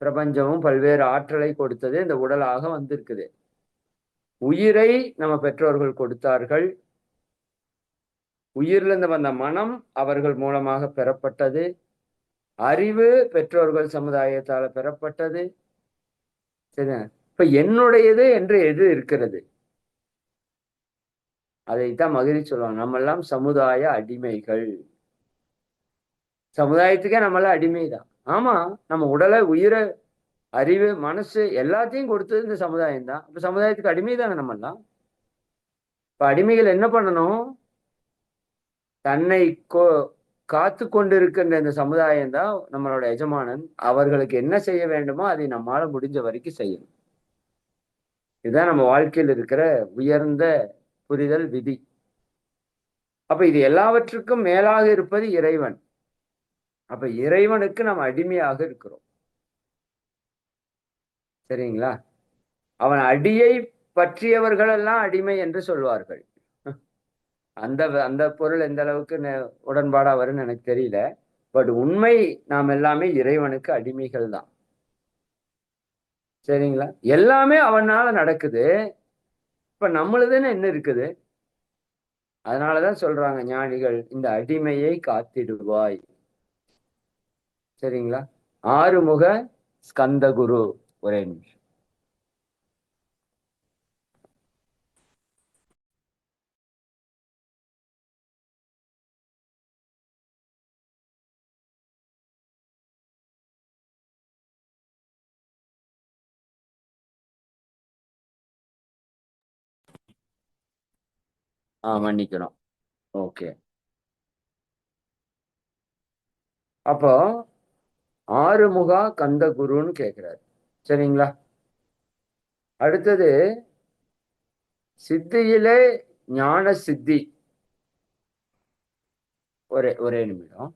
பிரபஞ்சமும் பல்வேறு ஆற்றலை கொடுத்தது இந்த உடலாக வந்திருக்குது. உயிரை நம்ம பெற்றோர்கள் கொடுத்தார்கள். உயிரிலிருந்து வந்த மனம் அவர்கள் மூலமாக பெறப்பட்டது. அறிவு பெற்றோர்கள் சமுதாயத்தால பெறப்பட்டது. சரி. இப்ப என்னுடையது என்று எது இருக்கிறது? அதைத்தான் மகிழ்ச்சி சொல்லுவாங்க. நம்ம எல்லாம் சமுதாய அடிமைகள். சமுதாயத்துக்கே நம்மளாம் அடிமைதான். ஆமா, நம்ம உடலை உயிரை அறிவு மனசு எல்லாத்தையும் கொடுத்தது இந்த சமுதாயம் தான். இப்ப சமுதாயத்துக்கு அடிமை தானே நம்ம எல்லாம். இப்ப அடிமைகள் என்ன பண்ணணும்? தன்னை காத்து கொண்டிருக்கின்ற இந்த சமுதாயம் தான் நம்மளோட எஜமானன். அவர்களுக்கு என்ன செய்ய வேண்டுமோ அதை நம்மால முடிஞ்ச வரைக்கும் செய்யணும். இதுதான் நம்ம வாழ்க்கையில் இருக்கிற உயர்ந்த புரிதல் விதி. அப்ப இது எல்லாவற்றுக்கும் மேலாக இருப்பது இறைவன். அப்ப இறைவனுக்கு நம்ம அடிமையாக இருக்கிறோம். சரிங்களா? அவன் அடியை பற்றியவர்கள் எல்லாம் அடிமை என்று சொல்வார்கள். அந்த அந்த பொருள் எந்த அளவுக்கு உடன்பாடா வரும்னு எனக்கு தெரியல. பட் உண்மை நாம் எல்லாமே இறைவனுக்கு அடிமைகள் தான். சரிங்களா? எல்லாமே அவனால நடக்குது. இப்ப நம்மளுதுன்னு என்ன இருக்குது? அதனாலதான் சொல்றாங்க ஞானிகள், இந்த அடிமையை காத்திடுவாய். சரிங்களா? ஆறுமுக ஸ்கந்தகுரு. ஒரே நிமிஷம். மன்னிக்கணும். ஓகே. அப்போ ஆறுமுகா கந்தகுருன்னு கேக்குறாரு. சரிங்களா? அடுத்தது சித்தியிலே ஞான சித்தி. ஒரே ஒரே நிமிடம்.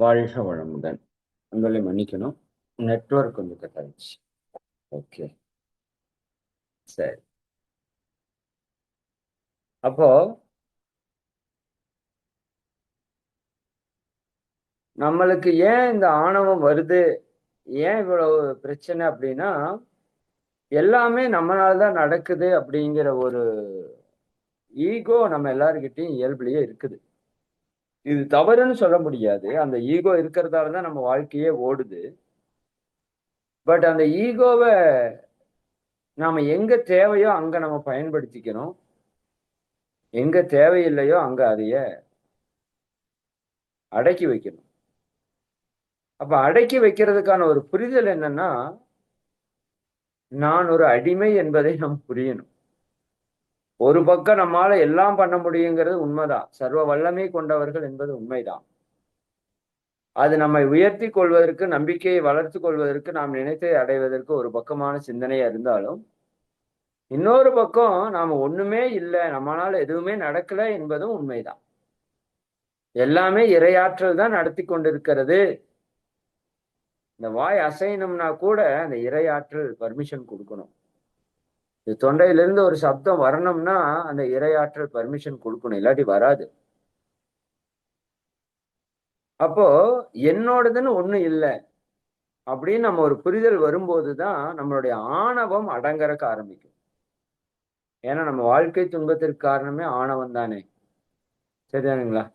வாழ்க வளமுடன். உங்களை மன்னிக்கணும். நெட்வொர்க் கொஞ்சம் கட் ஆயிடுச்சு. ஓகே. சரி. அப்போ நம்மளுக்கு ஏன் இந்த ஆணவம் வருது, ஏன் இவ்வளவு பிரச்சனை அப்படின்னா, எல்லாமே நம்மளாலதான் நடக்குது அப்படிங்கிற ஒரு ஈகோ நம்ம எல்லாருக்கிட்டையும் இயல்புலயே இருக்குது. இது தவறுன்னு சொல்ல முடியாது. அந்த ஈகோ இருக்கிறதால தான் நம்ம வாழ்க்கையே ஓடுது. பட் அந்த ஈகோவ நாம எங்க தேவையோ அங்க நம்ம பயன்படுத்திக்கணும். எங்க தேவையில்லையோ அங்க அதைய அடக்கி வைக்கணும். அப்ப அடக்கி வைக்கிறதுக்கான ஒரு புரிதல் என்னன்னா, நான் ஒரு அடிமை என்பதை நாம் புரியணும். ஒரு பக்கம் நம்மால எல்லாம் பண்ண முடியுங்கிறது உண்மைதான். சர்வ வல்லமை கொண்டவர்கள் என்பது உண்மைதான். அது நம்மை உயர்த்தி கொள்வதற்கு, நம்பிக்கையை வளர்த்துக் கொள்வதற்கு, நாம் நினைத்ததை அடைவதற்கு ஒரு பக்கமான சிந்தனையா இருந்தாலும், இன்னொரு பக்கம் நாம ஒண்ணுமே இல்ல, நம்மளால எதுவுமே நடக்கல என்பதும் உண்மைதான். எல்லாமே இறையாற்றல் தான் நடத்தி கொண்டிருக்கிறது. இந்த வாய் அசையணும்னா கூட அந்த இறையாற்றல் பர்மிஷன் கொடுக்கணும். இந்த தொண்டையிலிருந்து ஒரு சப்தம் வரணும்னா அந்த இறையாற்றல் பர்மிஷன் கொடுக்கணும், இல்லாட்டி வராது. அப்போ என்னோடதுன்னு ஒண்ணு இல்ல அப்படின்னு நம்ம ஒரு புரிதல் வரும்போதுதான் நம்மளுடைய ஆணவம் அடங்கறக்க ஆரம்பிக்கும். ஏன்னா நம்ம வாழ்க்கை துன்பத்திற்கு காரணமே ஆணவம் தானே. சரிதானுங்களா?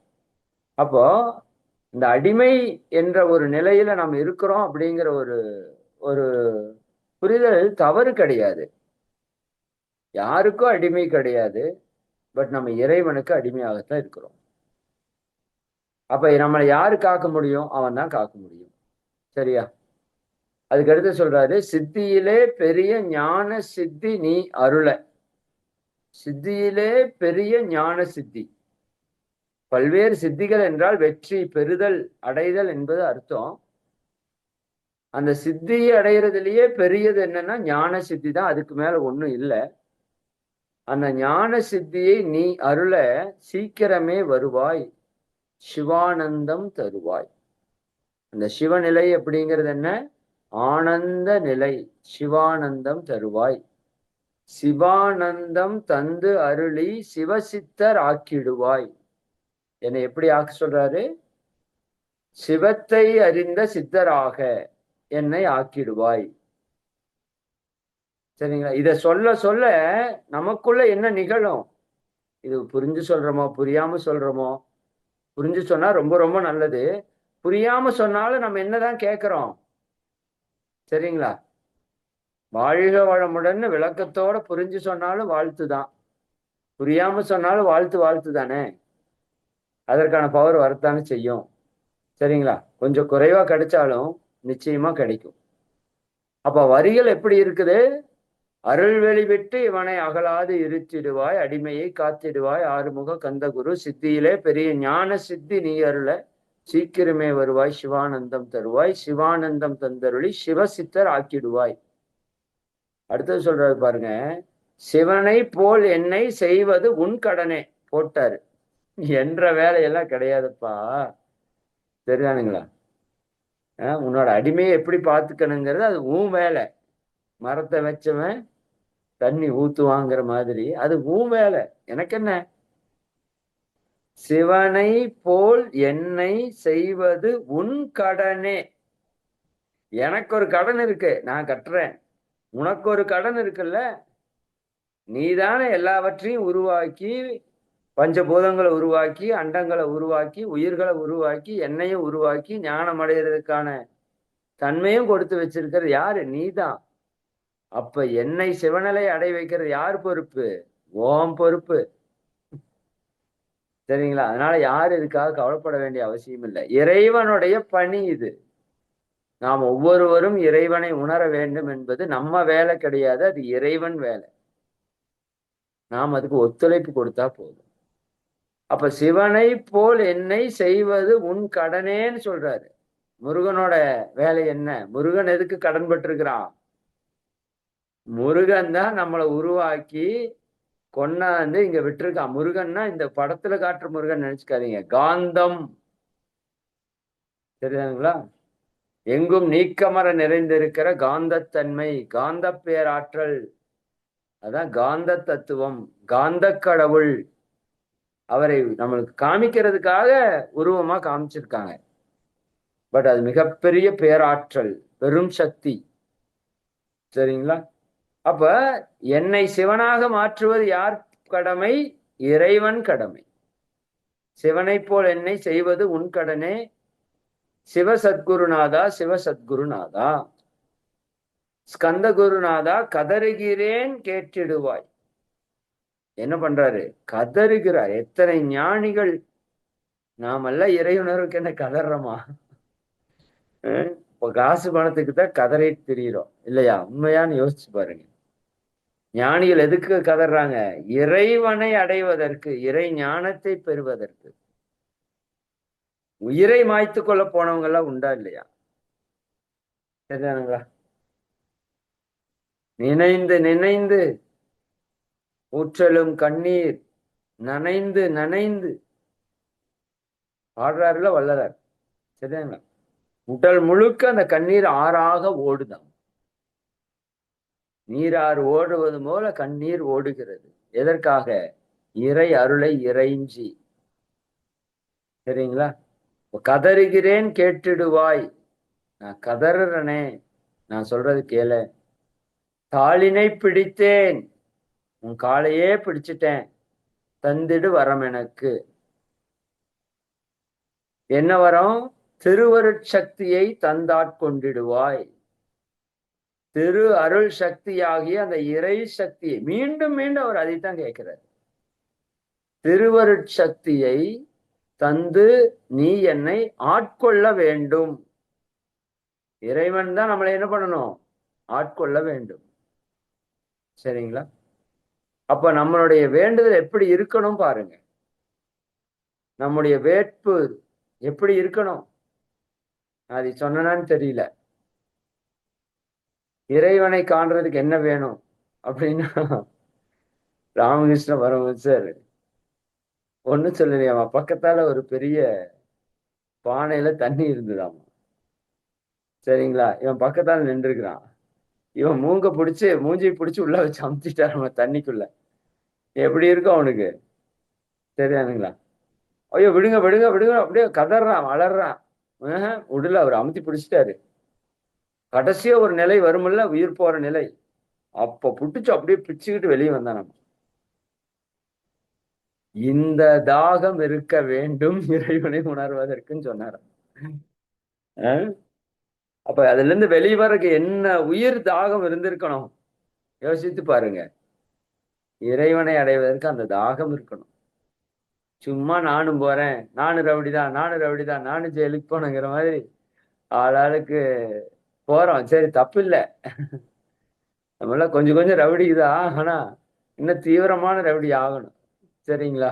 அப்போ இந்த அடிமை என்ற ஒரு நிலையில நம்ம இருக்கிறோம் அப்படிங்கிற ஒரு ஒரு புரிதல் தவறு கிடையாது. யாருக்கும் அடிமை கிடையாது. பட் நம்ம இறைவனுக்கு அடிமையாகத்தான் இருக்கிறோம். அப்ப நம்மளை யாரு காக்க முடியும்? அவன் தான் காக்க முடியும். சரியா? அதுக்கடுத்து சொல்றாரு, சித்தியிலே பெரிய ஞான சித்தி நீ அருள. சித்தியிலே பெரிய ஞான சித்தி. பல்வேறு சித்திகள் என்றால் வெற்றி பெறுதல், அடைதல் என்பது அர்த்தம். அந்த சித்தியை அடைகிறதுலயே பெரியது என்னன்னா ஞான சித்தி தான். அதுக்கு மேல ஒண்ணும் இல்லை. அந்த ஞான சித்தியை நீ அருள சீக்கிரமே வருவாய், சிவானந்தம் தருவாய். அந்த சிவநிலை அப்படிங்கிறது என்ன? ஆனந்த நிலை. சிவானந்தம் தருவாய். சிவானந்தம் தந்து அருளி சிவசித்தர் ஆக்கிடுவாய். என்னை எப்படி ஆக்க சொல்றாரு? சிவத்தை அறிந்த சித்தராக என்னை ஆக்கிடுவாய். சரிங்களா? இத சொல்ல சொல்ல நமக்குள்ள என்ன நிகழும்? இது புரிஞ்சு சொல்றோமோ, புரியாம சொல்றோமோ? புரிஞ்சு சொன்னா ரொம்ப ரொம்ப நல்லது. புரியாம சொன்னாலும் நம்ம என்னதான் கேட்கிறோம்? சரிங்களா? வாழ்க வளமுடன் விளக்கத்தோட புரிஞ்சு சொன்னாலும் வாழ்த்து தான். புரியாம சொன்னாலும் வாழ்த்து வாழ்த்து தானே. அதற்கான பவர் வரத்தானே செய்யும். சரிங்களா? கொஞ்சம் குறைவா கிடைச்சாலும் நிச்சயமா கிடைக்கும். அப்ப வரிகள் எப்படி இருக்குது? அருள்வெளி விட்டு இவனை அகலாது இருத்திடுவாய், அடிமையை காத்திடுவாய், ஆறுமுக கந்தகுரு சித்தியிலே பெரிய ஞான சித்தி நீ அருள சீக்கிரமே வருவாய், சிவானந்தம் தருவாய், சிவானந்தம் தந்தருளி சிவசித்தர் ஆக்கிடுவாய். அடுத்தது சொல்றாரு பாருங்க, சிவனை போல் என்னை செய்வது உன் கடனே போட்டாரு. என்ற வேலையெல்லாம் கிடையாதுப்பா. சரிதானுங்களா? உன்னோட அடிமையை எப்படி பார்த்துக்கணுங்கிறது அது உன் வேலை. மரத்தை வச்சவன் தண்ணி ஊத்துவாங்கிற மாதிரி அது உன் வேலை. எனக்கு என்ன? சிவனை போல் என்னை செய்வது உன் கடனே. எனக்கு ஒரு கடன் இருக்கு, நான் கட்டுறேன். உனக்கு ஒரு கடன் இருக்குல்ல, நீதானே எல்லாவற்றையும் உருவாக்கி, பஞ்சபூதங்களை உருவாக்கி, அண்டங்களை உருவாக்கி, உயிர்களை உருவாக்கி, என்னையும் உருவாக்கி ஞானம் அடைகிறதுக்கான தன்மையும் கொடுத்து வச்சிருக்கிறது யாரு? நீதான். அப்ப என்னை சிவநிலை அடை வைக்கிறது யார் பொறுப்பு? ஓம் பொறுப்பு. சரிங்களா? அதனால யாரு இதுக்காக கவலைப்பட வேண்டிய அவசியம் இல்லை. இறைவனுடைய பணி இது. நாம் ஒவ்வொருவரும் இறைவனை உணர வேண்டும் என்பது நம்ம வேலை கிடையாது, அது இறைவன் வேலை. நாம் அதுக்கு ஒத்துழைப்பு கொடுத்தா போதும். அப்ப சிவனை போல் என்னை செய்வது உன் கடனேன்னு சொல்றாரு. முருகனோட வேலை என்ன? முருகன் எதுக்கு கடன் பட்டிருக்கிறான்? முருகன் தான் நம்மளை உருவாக்கி கொண்டாந்து இங்க விட்டுருக்கான். முருகன்னா இந்த படத்துல காட்டுற முருகன் நினைச்சுக்காதீங்க, காந்தம். தெரியுதுங்களா? எங்கும் நீக்கமர நிறைந்திருக்கிற காந்தத்தன்மை, காந்த பேராற்றல். அதான் காந்த தத்துவம், காந்த கடவுள். அவரை நம்மளுக்கு காமிக்கிறதுக்காக உருவமா காமிச்சிருக்காங்க. பட் அது மிகப்பெரிய பேராற்றல், பெரும் சக்தி. சரிங்களா? அப்ப என்னை சிவனாக மாற்றுவது யார் கடமை? இறைவன் கடமை. சிவனை போல் என்னை செய்வது உன் கடனே. சிவசத்குருநாதா, சிவசத்குருநாதா, ஸ்கந்த குருநாதா, கதறுகிறேன் கேட்டிடுவாய். என்ன பண்றாரு? கதறுகிறார். எத்தனை ஞானிகள்! நாமல்ல இறையுணர்வுக்கு என்ன கதறோமா? இப்போ காசு பணத்துக்கு தான் கதறிட்டு திரியிறோம் இல்லையா? உண்மையான்னு யோசிச்சு பாருங்க. ஞானிகள் எதுக்கு கதறாங்க? இறைவனை அடைவதற்கு, இறை ஞானத்தை பெறுவதற்கு. உயிரை மாய்த்து கொள்ள போனவங்க எல்லாம் உண்டா இல்லையா? சரிதானுங்களா? நினைந்து நினைந்து ஊற்றலும் கண்ணீர் நனைந்து நனைந்து பாடுறாருல வல்லறார். சரிதாங்களா? உடல் முழுக்க அந்த கண்ணீர் ஆறாக ஓடுதான். நீராறு ஓடுவது போல கண்ணீர் ஓடுகிறது. எதற்காக? இறை அருளை இறைஞ்சி. சரிங்களா? கதறுகிறேன் கேட்டிடுவாய். நான் கதறனே, நான் சொல்றது கேள. தாளினை பிடித்தேன், உன் காலையே பிடிச்சிட்டேன், தந்திடு வரம் எனக்கு. என்ன வரம்? திருவருட்சக்தியை தந்தாட்கொண்டிடுவாய். திரு அருள் சக்தியாகிய அந்த இறை சக்தியை மீண்டும் மீண்டும் அவர் அதைத்தான் கேட்கிறார். திருவருட்சக்தியை தந்து நீ என்னை ஆட்கொள்ள வேண்டும். இறைவன் தான் நம்மளை என்ன பண்ணணும்? ஆட்கொள்ள வேண்டும். சரிங்களா? அப்ப நம்மளுடைய வேண்டுதல் எப்படி இருக்கணும் பாருங்க. நம்முடைய வேட்பு எப்படி இருக்கணும்? அது சொன்னான்னு தெரியல. இறைவனை காண்றதுக்கு என்ன வேணும் அப்படின்னா, ராமகிருஷ்ண பரமஹம்சர் ஒண்ணு சொல்லலையாமா, பக்கத்தால ஒரு பெரிய பானையில தண்ணி இருந்ததாமா. சரிங்களா? இவன் பக்கத்தால நின்றுக்கிறான். இவன் மூஞ்சி பிடிச்சு உள்ள வச்சு அமுத்திட்டாரு தண்ணிக்குள்ள. எப்படி இருக்கும் அவனுக்கு? சரியானுங்களா? ஐயோ விடுங்க விடுங்க விடுங்க, அப்படியே கதறான், வளர்றான். உடல அவர் அமுத்தி பிடிச்சிட்டாரு. கடைசியா ஒரு நிலை வரும்ல, உயிர் போற நிலை. அப்ப புடிச்சு அப்படியே பிச்சுக்கிட்டு வெளியே வந்தான். நம்ம இந்த தாகம் இருக்க வேண்டும் இறைவனை உணர்வதற்குன்னு சொன்னார். அப்ப அதுல இருந்து வெளிவரக்கு என்ன உயிர் தாகம் இருந்திருக்கணும்? யோசித்து பாருங்க. இறைவனை அடைவதற்கு அந்த தாகம் இருக்கணும். சும்மா நானும் போறேன், நானும் ரவுடிதான், நானும் ரவுடிதான், நானும் ஜெயிலுக்கு போனங்கிற மாதிரி ஆளாளுக்கு போறோம். சரி, தப்பு இல்லை. நம்மள கொஞ்சம் கொஞ்சம் ரவுடிதான், ஆனா இன்னும் தீவிரமான ரவுடி ஆகணும். சரிங்களா?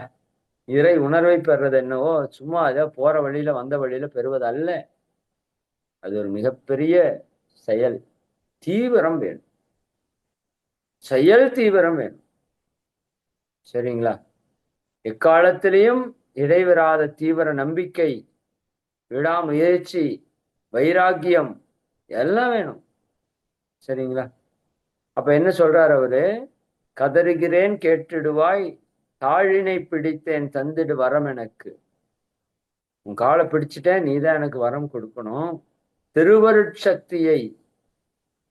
இறை உணர்வை பெறுறது என்னவோ சும்மா ஏதோ போற வழியில வந்த வழியில பெறுவது அல்ல. அது ஒரு மிகப்பெரிய செயல். தீவிரம் வேணும், செயல் தீவிரம் வேணும். சரிங்களா? எக்காலத்திலையும் இடைவெறாத தீவிர நம்பிக்கை, விடாமுயற்சி, வைராக்கியம் எல்லாம் வேணும். சரிங்களா? அப்ப என்ன சொல்றாரு அவரு? கதறுகிறேன் கேட்டிடுவாய், தாழினை பிடித்தேன் தந்திடு வரம் எனக்கு. உன் காலை பிடிச்சிட்டேன், நீதான் எனக்கு வரம் கொடுக்கணும். திருவருட்சக்தியை,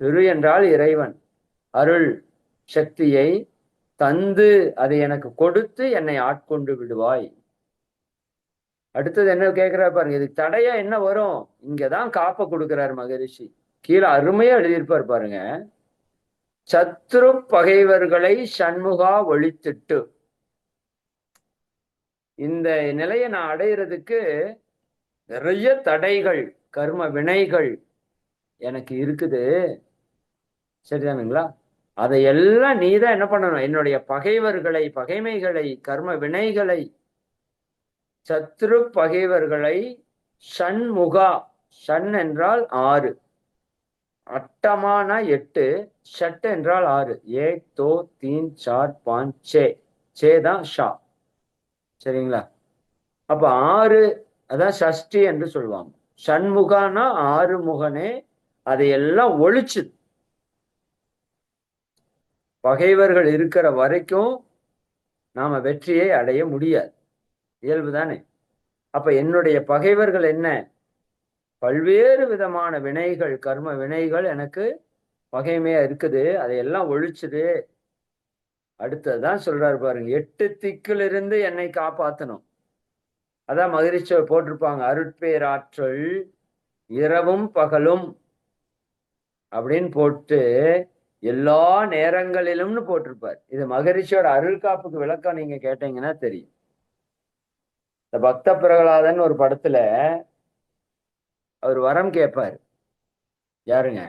திரு என்றால் இறைவன், அருள் சக்தியை தந்து அதை எனக்கு கொடுத்து என்னை ஆட்கொண்டு விடுவாய். அடுத்தது என்ன கேட்கிறார் பாருங்க. இதுக்கு தடையா என்ன வரும்? இங்கதான் காப்ப கொடுக்கிறார் மகரிஷி. கீழே அருமையா எழுதியிருப்பார் பாருங்க. சத்ரு பகைவர்களை சண்முகா ஒழித்திட்டு. இந்த நிலையை நான் அடையிறதுக்கு நிறைய தடைகள், கர்ம வினைகள் எனக்கு இருக்குது. சரிதானுங்களா? அதையெல்லாம் நீதான் என்ன பண்ணணும்? என்னுடைய பகைவர்களை, பகைமைகளை, கர்ம வினைகளை, சத்ரு பகைவர்களை ஷண்முகா, ஷண் என்றால் 6, அட்டமான 8, ஷட் என்றால் 6, 1 2 3 4 5 6 தான் ஷா. சரிங்களா? அப்ப 6 அதான் சஷ்டி என்று சொல்லுவாங்க. ஷண்முகானா 6 முகனே, அதையெல்லாம் ஒழிச்சு. பகைவர்கள் இருக்கிற வரைக்கும் நாம வெற்றியை அடைய முடியாது. இயல்பு தானே? அப்ப என்னுடைய பகைவர்கள் என்ன? பல்வேறு விதமான வினைகள், கர்ம வினைகள் எனக்கு பகைமையா இருக்குது. அதையெல்லாம் ஒழிச்சுது. அடுத்ததுதான் சொல்றாரு பாருங்க, 8 திக்கிலிருந்து என்னை காப்பாத்தணும். அதான் மகிழ்ச்சி போட்டிருப்பாங்க, அருட்பேராற்றல் இரவும் பகலும் அப்படின்னு போட்டு எல்லா நேரங்களிலும்னு போட்டிருப்பார். இது மகரிஷியோட அருள் காப்புக்கு விளக்கம் நீங்க கேட்டீங்கன்னா தெரியும். இந்த பக்த பிரகலாதன் ஒரு படத்துல அவர் வரம் கேட்பார். யாருங்க?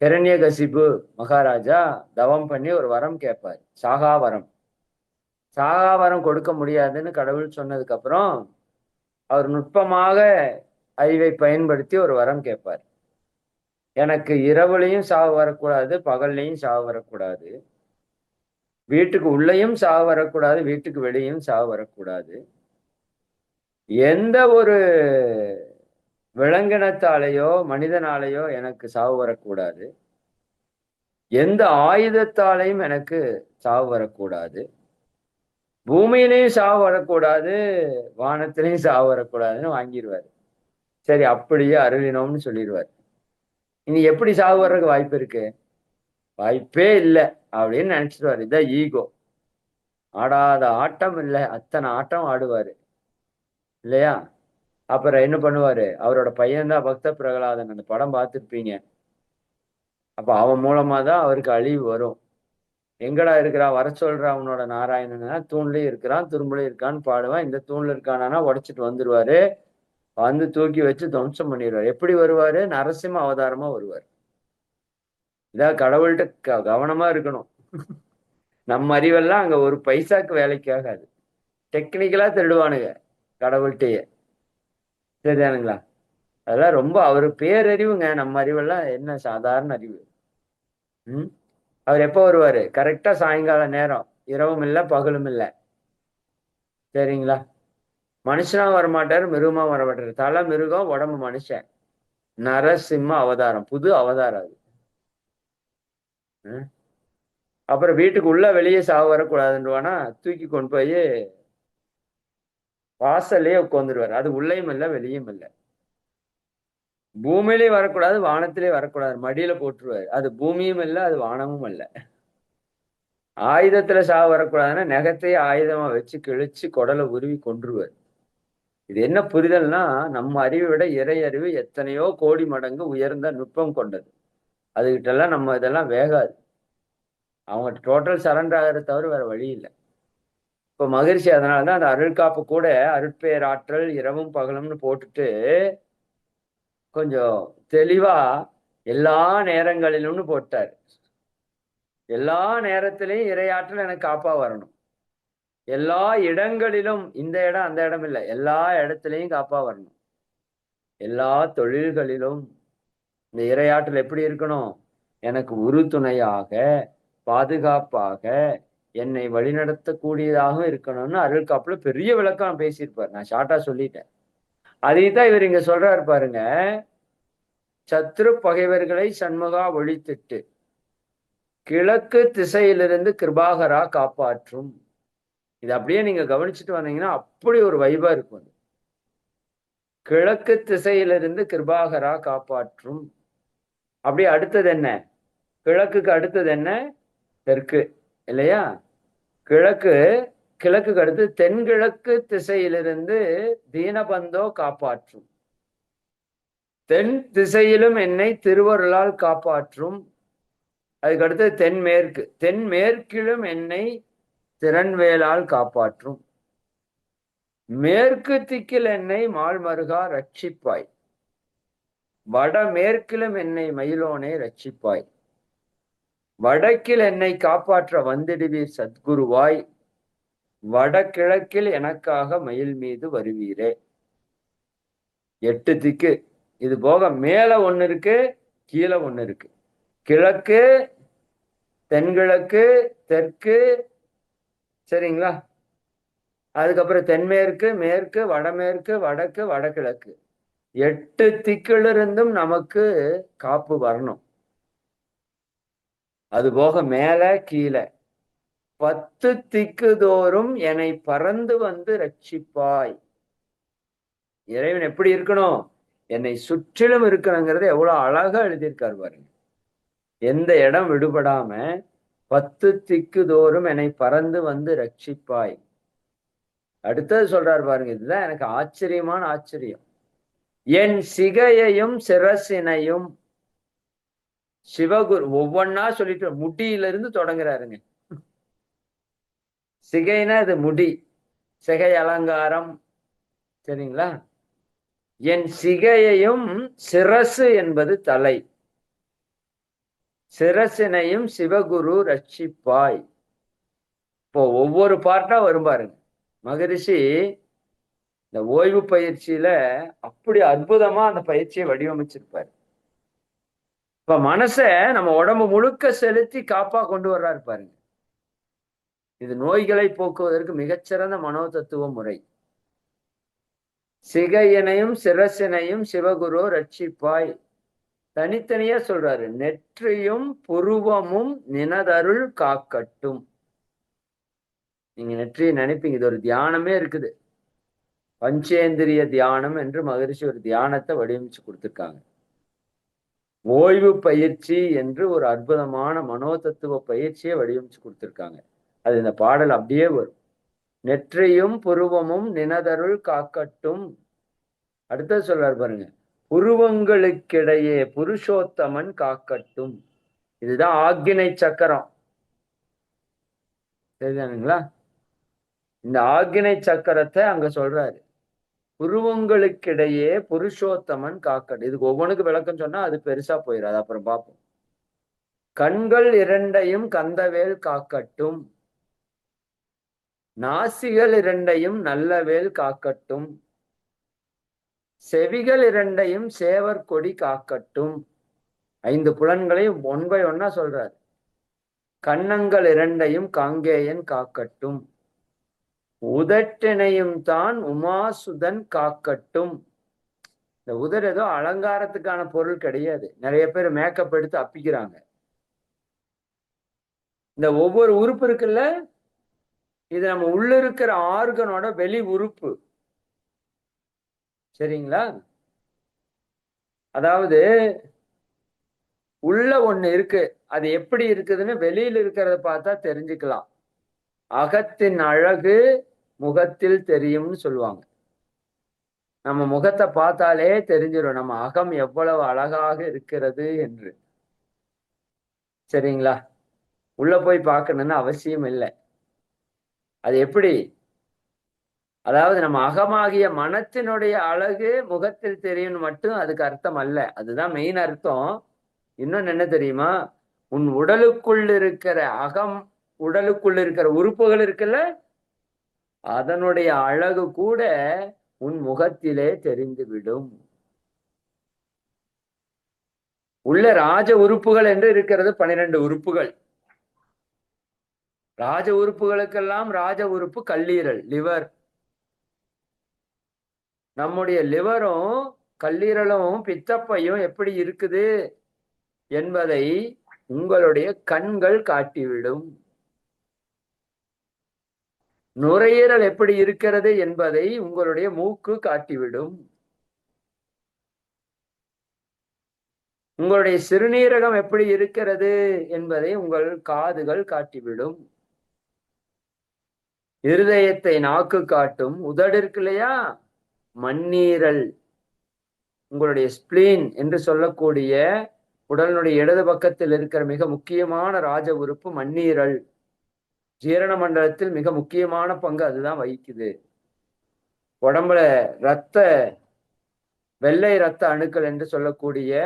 ஹிரண்யகசிபு மகாராஜா தவம் பண்ணி ஒரு வரம் கேட்பார், சாகா வரம். சாகா வரம் கொடுக்க முடியாதுன்னு கடவுள் சொன்னதுக்கு அப்புறம் அவர் நுட்பமாக அறிவை பயன்படுத்தி ஒரு வரம் கேட்பார். எனக்கு இரவுலையும் சாவு வரக்கூடாது, பகல்லையும் சாவு வரக்கூடாது, வீட்டுக்கு உள்ளேயும் சாவு வரக்கூடாது, வீட்டுக்கு வெளியும் சாவு வரக்கூடாது, எந்த ஒரு விலங்கினத்தாலேயோ மனிதனாலேயோ எனக்கு சாவு வரக்கூடாது, எந்த ஆயுதத்தாலையும் எனக்கு சாவு வரக்கூடாது, பூமியிலையும் சாவு வரக்கூடாது, வானத்திலையும் சாவு வரக்கூடாதுன்னு வாங்கிடுவார். சரி, அப்படியே அருளினோம்னு சொல்லிடுவார். இனி எப்படி சாவு வர்றதுக்கு வாய்ப்பு இருக்கு? வாய்ப்பே இல்லை அப்படின்னு நினைச்சிருவாரு. இதான் ஈகோ. ஆடாத ஆட்டம் இல்லை, அத்தனை ஆட்டம் ஆடுவாரு இல்லையா? அப்புறம் என்ன பண்ணுவாரு? அவரோட பையன்தான் பக்த பிரகலாதன். அந்த படம் பார்த்துருப்பீங்க. அப்ப அவன் மூலமா தான் அவருக்கு அழிவு வரும். எங்கடா இருக்கிறான், வர சொல்றான் அவனோட நாராயணனா, தூண்லயும் இருக்கிறான் துரும்புலயும் இருக்கான்னு பாடுவான். இந்த தூண்ல இருக்கானா உடைச்சிட்டு வந்துருவாரு. வந்து தூக்கி வச்சு துவம்சம் பண்ணிடுவார். எப்படி வருவாரு? நரசிம்ம அவதாரமா வருவார். இதான் கடவுள்கிட்ட கவனமா இருக்கணும். நம்ம அறிவெல்லாம் அங்க ஒரு பைசாக்கு வேலைக்கு ஆகாது. டெக்னிக்கலா திருடுவானுங்க கடவுள்கிட்டயே. சரிதானுங்களா? அதெல்லாம் ரொம்ப அவரு பேரறிவுங்க. நம்ம அறிவெல்லாம் என்ன சாதாரண அறிவு. அவர் எப்ப வருவாரு? கரெக்டா சாயங்கால நேரம். இரவும் இல்லை பகலும் இல்லை. சரிங்களா? மனுஷனா வரமாட்டாரு, மிருகமா வரமாட்டாரு. தலை மிருகம், உடம்பு மனுஷன். நரசிம்ம அவதாரம், புது அவதாரம் அது. அப்புறம் வீட்டுக்கு உள்ள வெளியே சாவு வரக்கூடாதுன்றவானா தூக்கி கொண்டு போய் வாசல்லையே உட்காந்துருவாரு. அது உள்ளேயும் இல்லை வெளியும் இல்லை. பூமியிலேயே வரக்கூடாது, வானத்திலே வரக்கூடாது, மடியில போட்டுருவாரு. அது பூமியும் இல்லை, அது வானமும் இல்லை. ஆயுதத்துல சாவு வரக்கூடாதுன்னா நெகத்தையே ஆயுதமா வச்சு கிழிச்சு குடலை உருவி கொன்றுவார். இது என்ன புரிதல்னா, நம்ம அறிவை விட இறை அறிவு எத்தனையோ கோடி மடங்கு உயர்ந்த நுட்பம் கொண்டது. அதுகிட்ட எல்லாம் நம்ம இதெல்லாம் வேகாது. அவங்க டோட்டல் சரண்டர் ஆகிறத தவிர வேற வழி இல்லை. இப்ப மகிழ்ச்சி அதனாலதான் அந்த அருள் காப்பு கூட அருட்பேராற்றல் இரவும் பகலும்னு போட்டுட்டு கொஞ்சம் தெளிவா எல்லா நேரங்களிலும்னு போட்டார். எல்லா நேரத்திலையும் இறையாற்றல் எனக்கு காப்பா வரணும். எல்லா இடங்களிலும், இந்த இடம் அந்த இடம் இல்லை, எல்லா இடத்துலையும் காப்பா வரணும். எல்லா தொழில்களிலும் இந்த இறையாற்றல் எப்படி இருக்கணும்? எனக்கு உறுதுணையாக, பாதுகாப்பாக, என்னை வழிநடத்தக்கூடியதாக இருக்கணும்னு அருள் காப்புல பெரிய விளக்கம் பேசியிருப்பார். நான் ஷார்ட்டா சொல்லிட்டேன். அதைத்தான் இவர் இங்க சொல்றாரு பாருங்க. சத்ரு பகைவர்களை சண்முகா ஒழித்திட்டு கிழக்கு திசையிலிருந்து கிருபாகரா காப்பாற்றும். இது அப்படியே நீங்க கவனிச்சுட்டு வந்தீங்கன்னா அப்படி ஒரு வைபா இருக்கும். கிழக்கு திசையிலிருந்து கிருபாகரா காப்பாற்றும். அப்படியே அடுத்தது என்ன? கிழக்குக்கு அடுத்தது என்ன? தெற்கு இல்லையா? கிழக்கு கிழக்குக்கு அடுத்து தென்கிழக்கு திசையிலிருந்து தீனபந்தோ காப்பாற்றும். தென் திசையிலும் என்னை திருவருளால் காப்பாற்றும். அதுக்கடுத்து தென்மேற்கு, தென்மேற்கிலும் என்னை திறன்வேலால் காப்பாற்றும். மேற்கு திக்கில் என்னை மால்மருகா ரட்சிப்பாய். வடமேற்கிலும் என்னை மயிலோனே ரட்சிப்பாய். வடக்கில் என்னை காப்பாற்ற வந்திடுவீர் சத்குருவாய். வடகிழக்கில் எனக்காக மயில் மீது வருவீரே. 8 திக்கு. இது போக மேல ஒண்ணு இருக்கு, கீழே ஒண்ணு இருக்கு. கிழக்கு, தென்கிழக்கு, தெற்கு, சரிங்களா? அதுக்கப்புறம் தென்மேற்கு, மேற்கு, வடமேற்கு, வடக்கு, வடகிழக்கு. 8 திக்கிலிருந்தும் நமக்கு காப்பு வரணும். அது போக மேல கீழே 10 திக்கு தோறும் என்னை பறந்து வந்து ரட்சிப்பாய். இறைவன் எப்படி இருக்கணும்? என்னை சுற்றிலும் இருக்கணுங்கிறது எவ்வளவு அழகா எழுதியிருக்காரு பாருங்க. எந்த இடம் விடுபடாம 10 திக்கு தோறும் என்னை பறந்து வந்து ரட்சிப்பாய். அடுத்தது சொல்றாரு பாருங்க, இதுதான் எனக்கு ஆச்சரியமான ஆச்சரியம். என் சிகையையும் சிரசினையும் சிவகுரு ஒவ்வொன்னா சொல்லிட்டு முடியிலிருந்து தொடங்குறாருங்க. சிகைனா இது முடி, சிகை அலங்காரம், சரிங்களா? என் சிகையையும், சிரசு என்பது தலை, சிரசினையும் சிவகுரு ரட்சிப்பாய். இப்போ ஒவ்வொரு பார்ட்டா வரும் பாருங்க. மகரிஷி இந்த ஓய்வு பயிற்சியில அப்படி அற்புதமா அந்த பயிற்சியை வடிவமைச்சிருப்பாரு. இப்ப மனச நம்ம உடம்பு முழுக்க செலுத்தி காப்பா கொண்டு வர்றாரு பாருங்க. இது நோய்களை போக்குவதற்கு மிகச்சிறந்த மனோ தத்துவ முறை. சிகையினையும் சிரசினையும் சிவகுரு ரட்சிப்பாய். தனித்தனியா சொல்றாரு. நெற்றியும் புருவமும் நினதருள் காக்கட்டும். நீங்க நெற்றியை நினைப்பீங்க, இது ஒரு தியானமே இருக்குது. பஞ்சேந்திரிய தியானம் என்று மகரிஷி ஒரு தியானத்தை வடிவமைச்சு கொடுத்திருக்காங்க. ஓய்வு பயிற்சி என்று ஒரு அற்புதமான மனோ தத்துவ பயிற்சியை வடிவமைச்சு கொடுத்திருக்காங்க. அது இந்த பாடல் அப்படியே வரும். நெற்றியும் புருவமும் நினதருள் காக்கட்டும். அடுத்தது சொல்றாரு பாருங்க, புருவங்களுக்கிடையே புருஷோத்தமன் காக்கட்டும். இதுதான் ஆக்கினை சக்கரம். சரிதானுங்களா? இந்த ஆக்கினை சக்கரத்தை அங்க சொல்றாரு. புருவங்களுக்கிடையே புருஷோத்தமன் காக்கட்டும். இதுக்கு ஒவ்வொன்றுக்கு விளக்கம் சொன்னா அது பெருசா போயிடாது, அப்புறம் பார்ப்போம். கண்கள் இரண்டையும் கந்தவேல் காக்கட்டும். நாசிகள் இரண்டையும் நல்லவேல் காக்கட்டும். செவிகள் இரண்டையும் சேவர் கொடி காக்கட்டும். 5 புலன்களையும் ஒன் பை ஒன்னா சொல்றாரு. கண்ணங்கள் இரண்டையும் காங்கேயன் காக்கட்டும். உதட்டினையும் தான் உமாசுதன் காக்கட்டும். இந்த உதர் ஏதோ அலங்காரத்துக்கான பொருள் கிடையாது. நிறைய பேர் மேக்கப் எடுத்து அப்பிக்கிறாங்க. இந்த ஒவ்வொரு உறுப்பு இருக்குல்ல, இது நம்ம உள்ள இருக்கிற ஆர்கனோட வெளி உறுப்பு. சரிங்களா? அதாவது உள்ள ஒண்ணு இருக்கு, அது எப்படி இருக்குதுன்னு வெளியில இருக்கிறத பார்த்தா தெரிஞ்சுக்கலாம். அகத்தின் அழகு முகத்தில் தெரியும்னு சொல்லுவாங்க. நம்ம முகத்தை பார்த்தாலே தெரிஞ்சிடும் நம்ம அகம் எவ்வளவு அழகாக இருக்கிறது என்று. சரிங்களா? உள்ள போய் பார்க்கணும்னு அவசியம் இல்லை. அது எப்படி? அதாவது நம்ம அகமாகிய மனத்தினுடைய அழகு முகத்தில் தெரியும்னு மட்டும் அதுக்கு அர்த்தம் அல்ல. அதுதான் மெயின் அர்த்தம். இன்னொன்னு என்ன தெரியுமா? உன் உடலுக்குள் இருக்கிற அகம், உடலுக்குள் இருக்கிற உறுப்புகள் இருக்குல்ல, அதனுடைய அழகு கூட உன் முகத்திலே தெரிந்துவிடும். உள்ள ராஜ உறுப்புகள் என்று இருக்கிறது 12 உறுப்புகள். ராஜ உறுப்புகளுக்கெல்லாம் ராஜ உறுப்பு கல்லீரல், லிவர். நம்முடைய லிவரும் கல்லீரலும் பித்தப்பையும் எப்படி இருக்குது என்பதை உங்களுடைய கண்கள் காட்டிவிடும். நுரையீரல் எப்படி இருக்கிறது என்பதை உங்களுடைய மூக்கு காட்டிவிடும். உங்களுடைய சிறுநீரகம் எப்படி இருக்கிறது என்பதை உங்கள் காதுகள் காட்டிவிடும். இருதயத்தை நாக்கு காட்டும். உதடு இருக்கு இல்லையா, மண்ணீரல், உங்களுடைய ஸ்பிளீன் என்று சொல்லக்கூடிய உடலினுடைய இடது பக்கத்தில் இருக்கிற மிக முக்கியமான ராஜ உறுப்பு மண்ணீரல். ஜீரண மண்டலத்தில் மிக முக்கியமான பங்கு அதுதான் வகிக்குது. உடம்புல வெள்ளை ரத்த அணுக்கள் என்று சொல்லக்கூடிய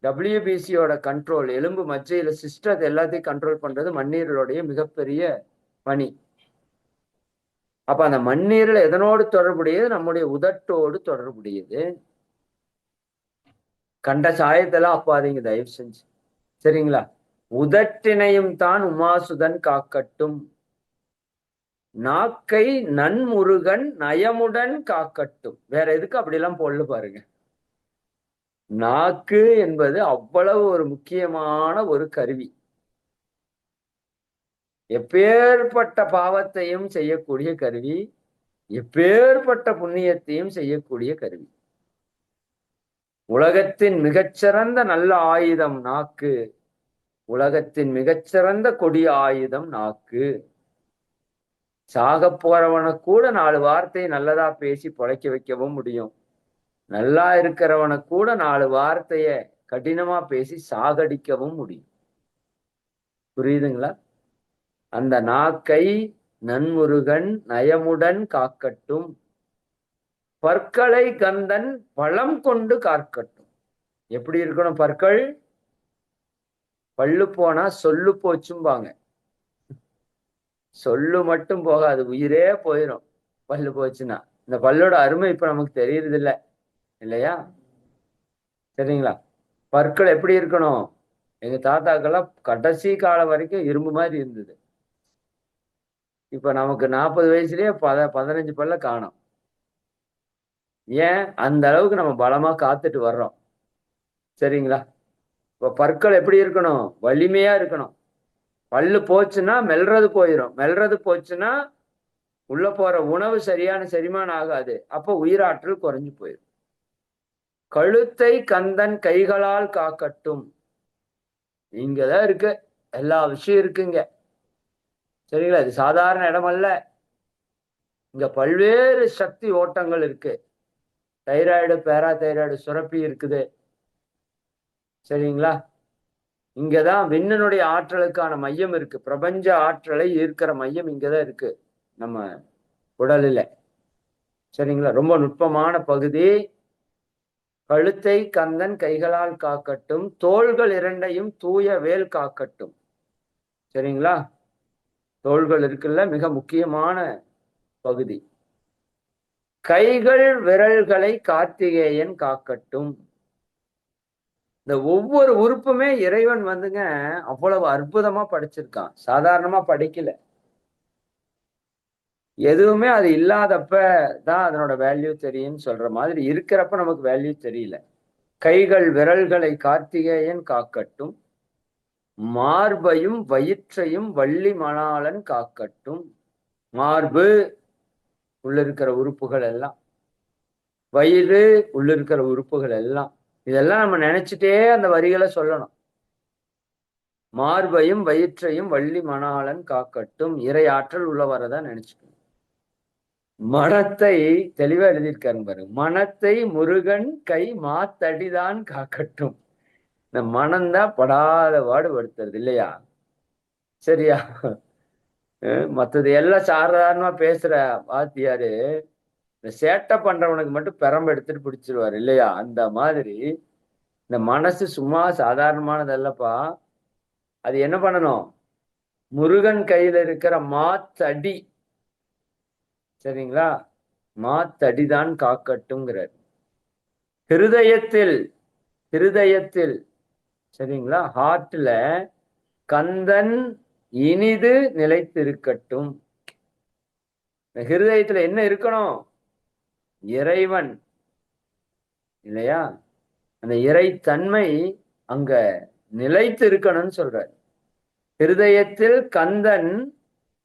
WBCயோட கண்ட்ரோல், எலும்பு மஜ்ஜையில சிஸ்டத்தை எல்லாத்தையும் கண்ட்ரோல் பண்றது மண்ணீரலுடைய மிகப்பெரிய பணி. அப்ப அந்த மண்ணீரல் எதனோடு தொடர்புடையது? நம்முடைய உதட்டோடு தொடர்புடையது. கண்ட சாயத்தெல்லாம் அப்பாதீங்க தயவு செஞ்சு. சரிங்களா? உதட்டினையும் தான் உமாசுதன் காக்கட்டும். நாக்கை நன்முருகன் நயமுடன் காக்கட்டும். வேற எதுக்கு அப்படிலாம் பொருள் பாருங்க. நாக்கு என்பது அவ்வளவு ஒரு முக்கியமான ஒரு கருவி. எப்பேற்பட்ட பாவத்தையும் செய்யக்கூடிய கருவி, எப்பேற்பட்ட புண்ணியத்தையும் செய்யக்கூடிய கருவி. உலகத்தின் மிகச்சிறந்த நல்ல ஆயுதம் நாக்கு. உலகத்தின் மிகச்சிறந்த கொடிய ஆயுதம் நாக்கு. சாக போறவனை கூட 4 வார்த்தை நல்லதா பேசி பொழைக்க வைக்கவும் முடியும். நல்லா இருக்கிறவனை கூட 4 வார்த்தைய கடினமா பேசி சாகடிக்கவும் முடியும். புரியுதுங்களா? அந்த நாக்கை நன்முருகன் நயமுடன் காக்கட்டும். பற்களை கந்தன் பழம் கொண்டு காக்கட்டும். எப்படி இருக்கணும் பற்கள்? பல்லு போனா சொல்லு போச்சும்பாங்க. சொல்லு மட்டும் போகாது, உயிரே போயிடும் பல்லு போச்சுன்னா. இந்த பல்லோட அருமை இப்ப நமக்கு தெரியறது இல்லை, இல்லையா? சரிங்களா? பற்கள் எப்படி இருக்கணும்? எங்க தாத்தாக்கெல்லாம் கடைசி காலம் வரைக்கும் இரும்பு மாதிரி இருந்தது. இப்ப நமக்கு 40 வயசுலயே 15 பல்ல காணோம். ஏன்? அந்த அளவுக்கு நம்ம பலமா காத்துட்டு வர்றோம். சரிங்களா? இப்ப பற்கள் எப்படி இருக்கணும்? வலிமையா இருக்கணும். பல்லு போச்சுன்னா மெல்றது போயிடும். மெல்றது போச்சுன்னா உள்ள போற உணவு சரியான செரிமானம் ஆகாது. அப்போ உயிராற்றல் குறைஞ்சு போயிடும். கழுத்தை கந்தன் கைகளால் காக்கட்டும். இங்கதான் இருக்கு, எல்லா விஷயம் இருக்குங்க. சரிங்களா? இது சாதாரண இடம் அல்ல. இங்க பல்வேறு சக்தி ஓட்டங்கள் இருக்கு. தைராய்டு, பேராதைராய்டு சுரப்பி இருக்குது. சரிங்களா? இங்கதான் விண்ணனுடைய ஆற்றலுக்கான மையம் இருக்கு. பிரபஞ்ச ஆற்றலை ஈர்க்கிற மையம் இங்கதான் இருக்கு நம்ம உடலில். சரிங்களா? ரொம்ப நுட்பமான பகுதி. கழுத்தை கந்தன் கைகளால் காக்கட்டும். தோள்கள் இரண்டையும் தூய வேல் காக்கட்டும். சரிங்களா? தோள்கள் இருக்குல்ல, மிக முக்கியமான பகுதி. கைகள் விரல்களை கார்த்திகேயன் காக்கட்டும். இந்த ஒவ்வொரு உறுப்புமே இறைவன் வந்துங்க அவ்வளவு அற்புதமா படைச்சிருக்கான். சாதாரணமா படைக்கல. எதுவுமே அது இல்லாதப்ப தான் அதனோட வேல்யூ தெரியும்னு சொல்ற மாதிரி, இருக்கிறப்ப நமக்கு வேல்யூ தெரியல. கைகள் விரல்களை கார்த்திகேயன் காக்கட்டும். மார்பையும் வயிற்றையும் வள்ளி மணாளன் காக்கட்டும். மார்பு உள்ள இருக்கிற உறுப்புகள் எல்லாம், வயிறு உள்ள இருக்கிற உறுப்புகள் எல்லாம், இதெல்லாம் நம்ம நினைச்சிட்டே அந்த வரிகளை சொல்லணும். மார்பையும் வயிற்றையும் வள்ளி மணாளன் காக்கட்டும். இறை ஆற்றல் உள்ள வரதான் நினைச்சுக்கணும். மனத்தை தெளிவா எழுதியிருக்காரு பாருங்க. மனத்தை முருகன் கை மாத்தடிதான் காக்கட்டும். இந்த மனம்தான் படாத பாடுபடுத்துறது, இல்லையா? சரியா? மத்தது எல்லாம் சாதாரணமா பேசுற வாத்தியாரு இந்த சேட்டை பண்றவனுக்கு மட்டும் பெரம்பு எடுத்துட்டு பிடிச்சிருவாரு, இல்லையா? அந்த மாதிரி இந்த மனசு சும்மா சாதாரணமானதல்லப்பா. அது என்ன பண்ணணும்? முருகன் கையில இருக்கிற மாத்தடி. சரிங்களா? மாத்தடிதான் காக்கட்டும்ங்கிறார். ஹிருதயத்தில், ஹிருதயத்தில், சரிங்களா, ஹார்ட்ல கந்தன் இனிது நிலைத்திருக்கட்டும். ஹிருதயத்துல என்ன இருக்கணும்? இறைவன், இல்லையா? அந்த இறைத்தன்மை அங்க நிலைத்து இருக்கணும்னு சொல்றார். ஹிருதயத்தில் கந்தன்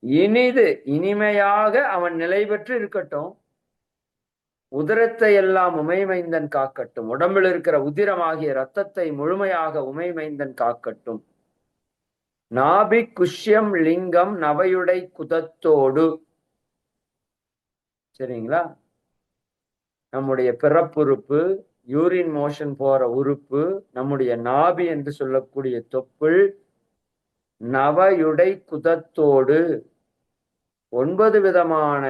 இனிது, இனிமையாக அவன் நிலை பெற்று இருக்கட்டும். உதிரத்தை எல்லாம் உமைமைந்தன் காக்கட்டும். உடம்பில் இருக்கிற உதிரமாகிய ரத்தத்தை முழுமையாக உமைமைந்தன் காக்கட்டும். நாபி குஷ்யம் லிங்கம் நவையுடை குதத்தோடு. சரிங்களா? நம்முடைய பிறப்புறுப்பு, யூரின் மோஷன் போற உறுப்பு, நம்முடைய நாபி என்று சொல்லக்கூடிய தொப்புள் நவையுடை குதத்தோடு 9 விதமான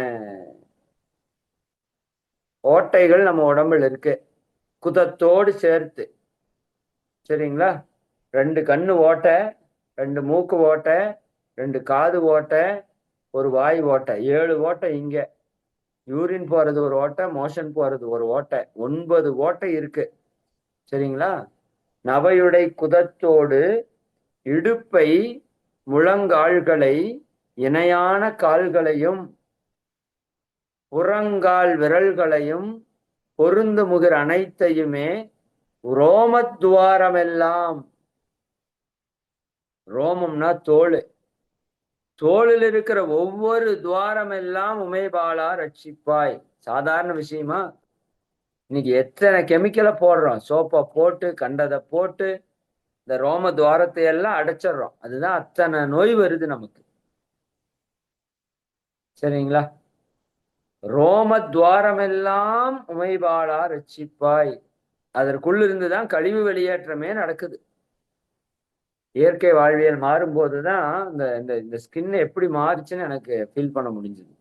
ஓட்டைகள் நம்ம உடம்புல இருக்கு, குதத்தோடு சேர்த்து. சரிங்களா? 2 கண்ணு ஓட்டை, 2 மூக்கு ஓட்டை, 2 காது ஓட்டை, ஒரு வாய் ஓட்டை, 7 ஓட்டை. இங்க யூரின் போறது ஒரு ஓட்டை, மோஷன் போறது ஒரு ஓட்டை, 9 ஓட்டை இருக்கு. சரிங்களா? நவையுடை குதத்தோடு இடுப்பை, முழங்கால்களை, இணையான கால்களையும், புறங்கால் விரல்களையும், பொருந்து முகிர் அனைத்தையுமே, ரோமத்வாரம் எல்லாம். ரோமம்னா தோல். தோளில் இருக்கிற ஒவ்வொரு துவாரம் எல்லாம் உமைபாலா ரட்சிப்பாய். சாதாரண விஷயமா? இன்னைக்கு எத்தனை கெமிக்கலை போடுறோம், சோப்பை போட்டு கண்டதை போட்டு இந்த ரோம துவாரத்தை எல்லாம் அடைச்சிடுறோம். அதுதான் அத்தனை நோய் வருது நமக்கு. சரிங்களா? ரோம துவாரம் எல்லாம் உமைபாலா ரட்சிப்பாய். அதற்குள்ள இருந்துதான் கழிவு வெளியேற்றமே நடக்குது. இயற்கை வாழ்வியல் மாறும்போதுதான் இந்த இந்த ஸ்கின் எப்படி மாறுச்சுன்னு எனக்கு ஃபீல் பண்ண முடிஞ்சது.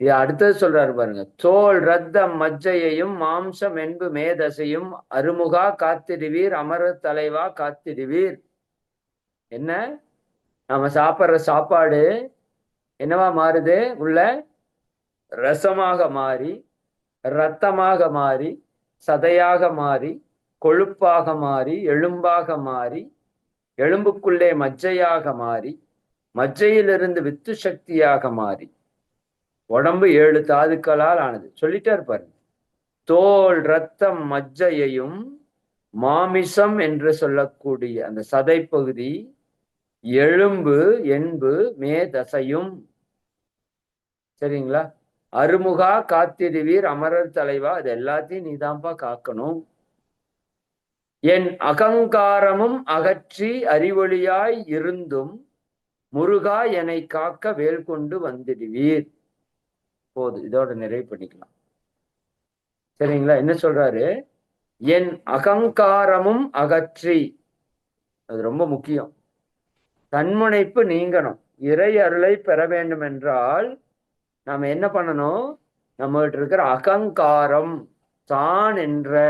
இது அடுத்தது சொல்றாரு பாருங்க. தோல் ரத்தம் மஜ்ஜையையும் மாம்சம் என்பு மேதசையும் அருமுகா காத்திடுவீர், அமர தலைவா காத்திடுவீர். என்ன, நம்ம சாப்பிட்ற சாப்பாடு என்னவா மாறுது? உள்ள ரசமாக மாறி, இரத்தமாக மாறி, சதையாக மாறி, கொழுப்பாக மாறி, எலும்பாக மாறி, எலும்புக்குள்ளே மஜ்ஜையாக மாறி, மஜ்ஜையிலிருந்து வித்து சக்தியாக மாறி, உடம்பு 7 தாதுக்களால் ஆனது. சொல்லிட்டே இருப்பாரு. தோல் ரத்தம் மஜ்ஜையையும் மாமிசம் என்று சொல்லக்கூடிய அந்த சதை பகுதி, எலும்பு என்பு மேதசையும். சரிங்களா? அருமுகா காத்திடுவீர், அமரர் தலைவா, அது எல்லாத்தையும் நீதான்ப்பா காக்கணும். என் அகங்காரமும் அகற்றி அறிவொளியாய் இருந்தும் முருகா என்னை காக்க வேல் கொண்டு வந்துடுவீர். போது, இதோட நிறைவு பண்ணிக்கலாம். சரிங்களா? என்ன சொல்றாரு? என் அகங்காரமும் அகற்றி, அது ரொம்ப முக்கியம். தன்முனைப்பு நீங்கணும். இறை அருளை பெற வேண்டும் என்றால் நாம என்ன பண்ணணும்? நம்மகிட்ட இருக்கிற அகங்காரம், தான் என்ற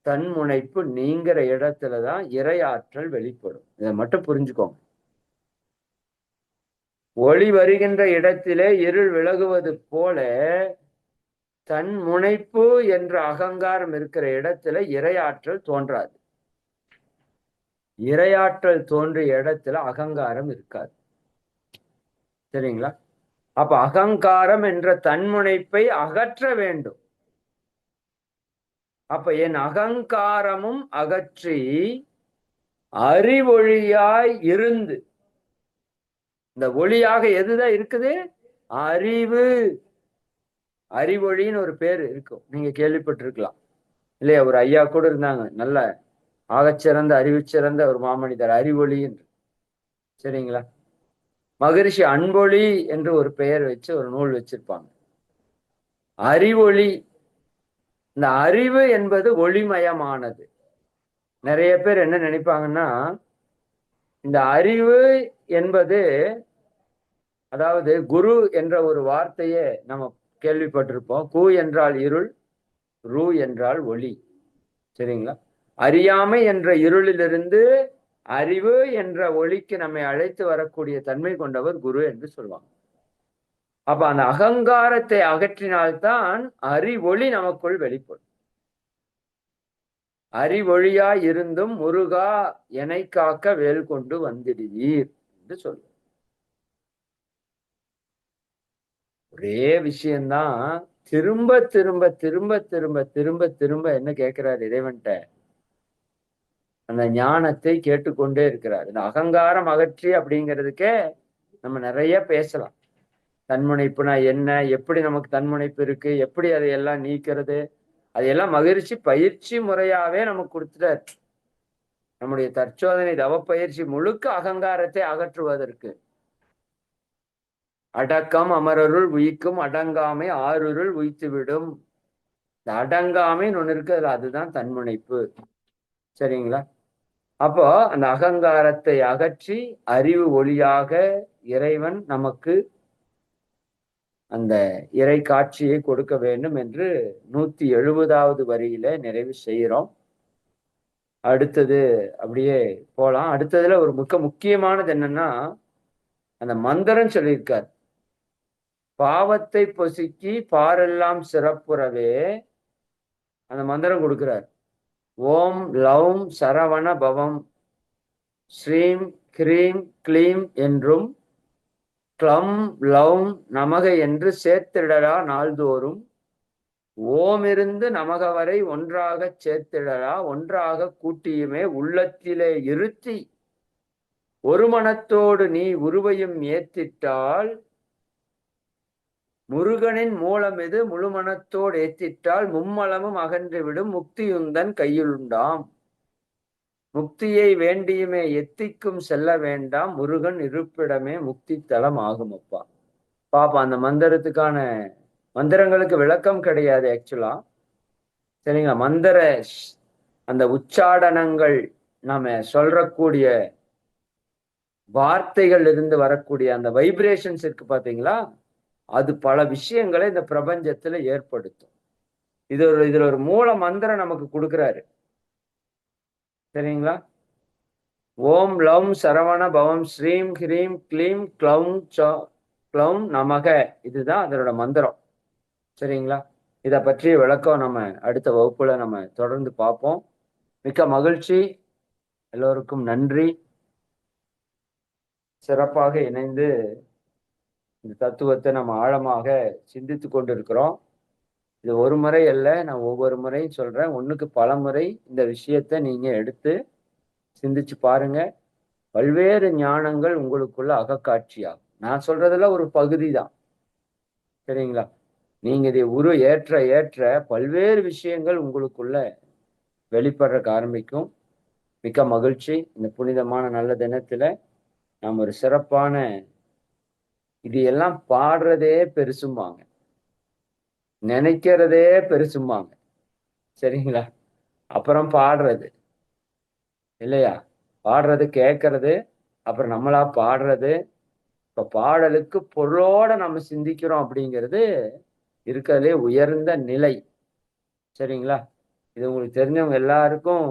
தன்முனைப்பு நீங்கிற இடத்துலதான் இறை ஆற்றல் வெளிப்படும். இதை மட்டும் புரிஞ்சுக்கோங்க. ஒளி வருகின்ற இடத்திலே இருள் விலகுவது போல தன் முனைப்பு என்ற அகங்காரம் இருக்கிற இடத்துல இறையாற்றல் தோன்றாது. இறையாற்றல் தோன்றிய இடத்துல அகங்காரம் இருக்காது. சரிங்களா? அப்ப அகங்காரம் என்ற தன்முனைப்பை அகற்ற வேண்டும். அப்ப என் அகங்காரமும் அகற்றி அறிவொளியாய் இருந்து, இந்த ஒளியாக எதுதான் இருக்குது? அறிவு. அறிவொளின்னு ஒரு பேர் இருக்கும், நீங்க கேள்விப்பட்டிருக்கலாம் இல்லையா? ஒரு ஐயா கூட இருந்தாங்க, நல்ல ஆகச்சிறந்த அறிவுச்சிறந்த ஒரு மாமனிதர், அறிவொளி என்று. சரிங்களா? மகரிஷி அன்பொழி என்று ஒரு பெயர் வச்சு ஒரு நூல் வச்சிருப்பாங்க. அறிவொளி, இந்த அறிவு என்பது ஒளிமயமானது. நிறைய பேர் என்ன நினைப்பாங்கன்னா, இந்த அறிவு என்பது, அதாவது குரு என்ற ஒரு வார்த்தையே நம்ம கேள்விப்பட்டிருப்போம். கு என்றால் இருள், ரு என்றால் ஒளி. சரிங்களா? அறியாமை என்ற இருளிலிருந்து அறிவு என்ற ஒளிக்கு நம்மை அழைத்து வரக்கூடிய தன்மை கொண்டவர் குரு என்று சொல்லுவாங்க. அப்ப அந்த அகங்காரத்தை அகற்றினால்தான் அறிவொளி நமக்குள் வெளிப்படும். அறிவொழியாய் இருந்தும் முருகா என்னை காக்க வேல் கொண்டு வந்துடுவீர் என்று சொல்லுவார். ஒரே விஷயம்தான் திரும்ப திரும்ப திரும்ப திரும்ப திரும்ப திரும்ப என்ன கேட்கிறார் இறைவன்ட்ட? அந்த ஞானத்தை கேட்டுக்கொண்டே இருக்கிறார். இந்த அகங்காரம் அகற்றி அப்படிங்கிறதுக்கே நம்ம நிறைய பேசலாம். தன்முனைப்புனா என்ன, எப்படி நமக்கு தன்முனைப்பு இருக்கு, எப்படி அதையெல்லாம் நீக்கிறது, அதையெல்லாம் மகிழ்ச்சி பயிற்சி முறையாவே நமக்கு கொடுத்துட்டார். நம்முடைய தற்சோதனை தவ பயிற்சி முழுக்க அகங்காரத்தை அகற்றுவதற்கு. அடக்கம் அமரருள் உயிக்கும் அடங்காமை ஆறுருள் உய்த்து விடும். இந்த அடங்காமைன்னு ஒண்ணு இருக்கு, அதுதான் தன்முனைப்பு. சரிங்களா? அப்போ அந்த அகங்காரத்தை அகற்றி அறிவு ஒளியாக இறைவன் நமக்கு அந்த இறை காட்சியை கொடுக்க வேண்டும் என்று 170வது வரியில நிறைவு செய்கிறோம். அடுத்தது அப்படியே போலாம். அடுத்ததுல ஒரு முக்கியமானது என்னன்னா, அந்த மந்திரம் சொல்லியிருக்கார். பாவத்தை பொசுக்கி பாரெல்லாம் சிறப்புறவே அந்த மந்திரம் கொடுக்கிறார். ஓம் லௌம் சரவண பவம் ஸ்ரீம் கிரீம் க்ளீம் என்றும் க்ளம் லௌம் நமக என்று சேர்த்திடலா நாள்தோறும். ஓமிருந்து நமக வரை ஒன்றாக சேர்த்திடலா ஒன்றாக கூட்டியுமே உள்ளத்திலே இருத்தி ஒரு மனத்தோடு நீ உருவையும் ஏத்திட்டால் முருகனின் மூலம் எது முழுமனத்தோடு ஏத்திட்டால் மும்மலமும் அகன்று விடும் முக்தியுந்தன் கையிலுண்டாம். முக்தியை வேண்டியுமே எத்திக்கும் செல்ல வேண்டாம், முருகன் இருப்பிடமே முக்தி தலம் ஆகும். அப்பா பாப்பா அந்த மந்திரங்களுக்கு விளக்கம் கிடையாது ஆக்சுவலா. சரிங்களா? அந்த உச்சாடனங்கள் நாம சொல்றக்கூடிய வார்த்தைகள் இருந்து வரக்கூடிய அந்த வைப்ரேஷன்ஸ் இருக்கு பாத்தீங்களா, அது பல விஷயங்களை இந்த பிரபஞ்சத்துல ஏற்படுத்தும். இதுல ஒரு மூல மந்திரம் நமக்கு கொடுக்கிறாரு. சரிங்களா? ஓம் லம் சரவண பவம் ஸ்ரீம் ஹ்ரீம் க்ளீம் க்ளௌம் நமக. இதுதான் அதனோட மந்திரம். சரிங்களா? இதை பற்றிய விளக்கம் நம்ம அடுத்த வகுப்புல நம்ம தொடர்ந்து பார்ப்போம். மிக்க மகிழ்ச்சி. எல்லோருக்கும் நன்றி. சிறப்பாக இணைந்து இந்த தத்துவத்தை நம்ம ஆழமாக சிந்தித்து கொண்டிருக்கிறோம். இது ஒரு முறை அல்ல, நான் ஒவ்வொரு முறையும் சொல்றேன். ஒண்ணுக்கு பல முறை இந்த விஷயத்தை நீங்க எடுத்து சிந்திச்சு பாருங்க. பல்வேறு ஞானங்கள் உங்களுக்குள்ள அகக்காட்சியாகும். நான் சொல்றதெல்லாம் ஒரு பகுதி தான். சரிங்களா? நீங்க இதை ஏற்ற ஏற்ற பல்வேறு விஷயங்கள் உங்களுக்குள்ள வெளிப்படுறக்கு ஆரம்பிக்கும். மிக்க மகிழ்ச்சி. இந்த புனிதமான நல்ல தினத்துல நாம் ஒரு சிறப்பான இது எல்லாம் பாடுறதே பெருசும்பாங்க, நினைக்கிறதே பெருசும்பாங்க. சரிங்களா? அப்புறம் பாடுறது இல்லையா? பாடுறது கேட்கறது, அப்புறம் நம்மளா பாடுறது. இப்ப பாடலுக்கு பொருளோட நம்ம சிந்திக்கிறோம் அப்படிங்கிறது இருக்கிறதுலே உயர்ந்த நிலை. சரிங்களா? இது உங்களுக்கு தெரிஞ்சவங்க எல்லாருக்கும்,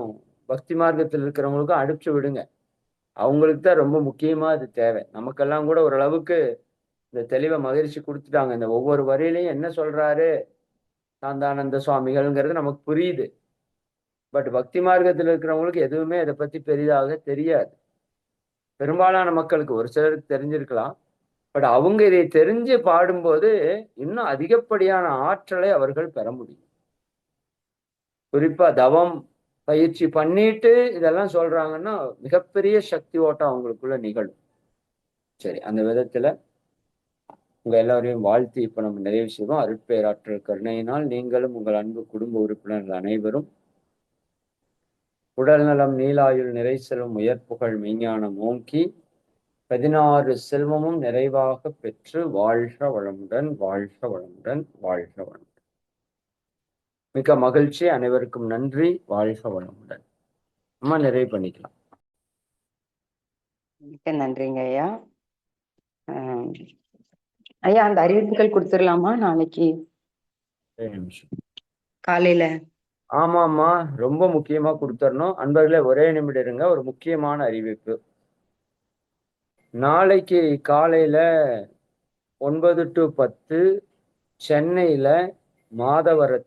பக்தி மார்க்கத்தில் இருக்கிறவங்களுக்கும் அனுப்பிச்சு விடுங்க. அவங்களுக்கு தான் ரொம்ப முக்கியமா இது தேவை. நமக்கெல்லாம் கூட ஓரளவுக்கு இந்த தெளிவை மகிழ்ச்சி கொடுத்துட்டாங்க. இந்த ஒவ்வொரு வரியிலையும் என்ன சொல்றாரு சாந்தானந்த சுவாமிகள்ங்கிறது நமக்கு புரியுது. பட் பக்தி மார்க்கத்தில் இருக்கிறவங்களுக்கு எதுவுமே இதை பத்தி பெரிதாக தெரியாது. பெரும்பாலான மக்களுக்கு ஒரு சிலருக்கு தெரிஞ்சிருக்கலாம். பட் அவங்க இதை தெரிஞ்சு பாடும்போது இன்னும் அதிகப்படியான ஆற்றலை அவர்கள் பெற முடியும். குறிப்பா தவம் பயிற்சி பண்ணிட்டு இதெல்லாம் சொல்றாங்கன்னா மிகப்பெரிய சக்தி ஓட்டம் அவங்களுக்குள்ள நிகழும். சரி, அந்த விதத்துல உங்க எல்லாரையும் வாழ்த்தி இப்ப நம்ம நிறைவு செய்வோம். அருட்பேராற்றல் கருணையினால் நீங்களும் உங்கள் அன்பு குடும்ப உறுப்பினர்கள் அனைவரும் உடல் நலம், நீலாயுள், நிறை செல்வம், உயர்ப்புகள், மெய்ஞானம் ஓங்கி 16 செல்வமும் நிறைவாக பெற்று வாழ்க வளமுடன், வாழ்க வளமுடன், வாழ்க வளமுடன். மிக்க மகிழ்ச்சி. அனைவருக்கும் நன்றி. வாழ்க வளமுடன். நம்ம நிறைவு பண்ணிக்கலாம். மிக்க நன்றிங்க ஐயா. ஐயா அந்த அறிவிப்புகள் கொடுத்துடலாமா நாளைக்கு காலையில? ஆமாமா, ரொம்ப முக்கியமா கொடுத்துடணும். அன்பர்களே ஒரே நிமிடம் இருங்க. ஒரு முக்கியமான அறிவிப்பு. நாளைக்கு காலையில 9 to 10 சென்னையில மாதவரத்தில்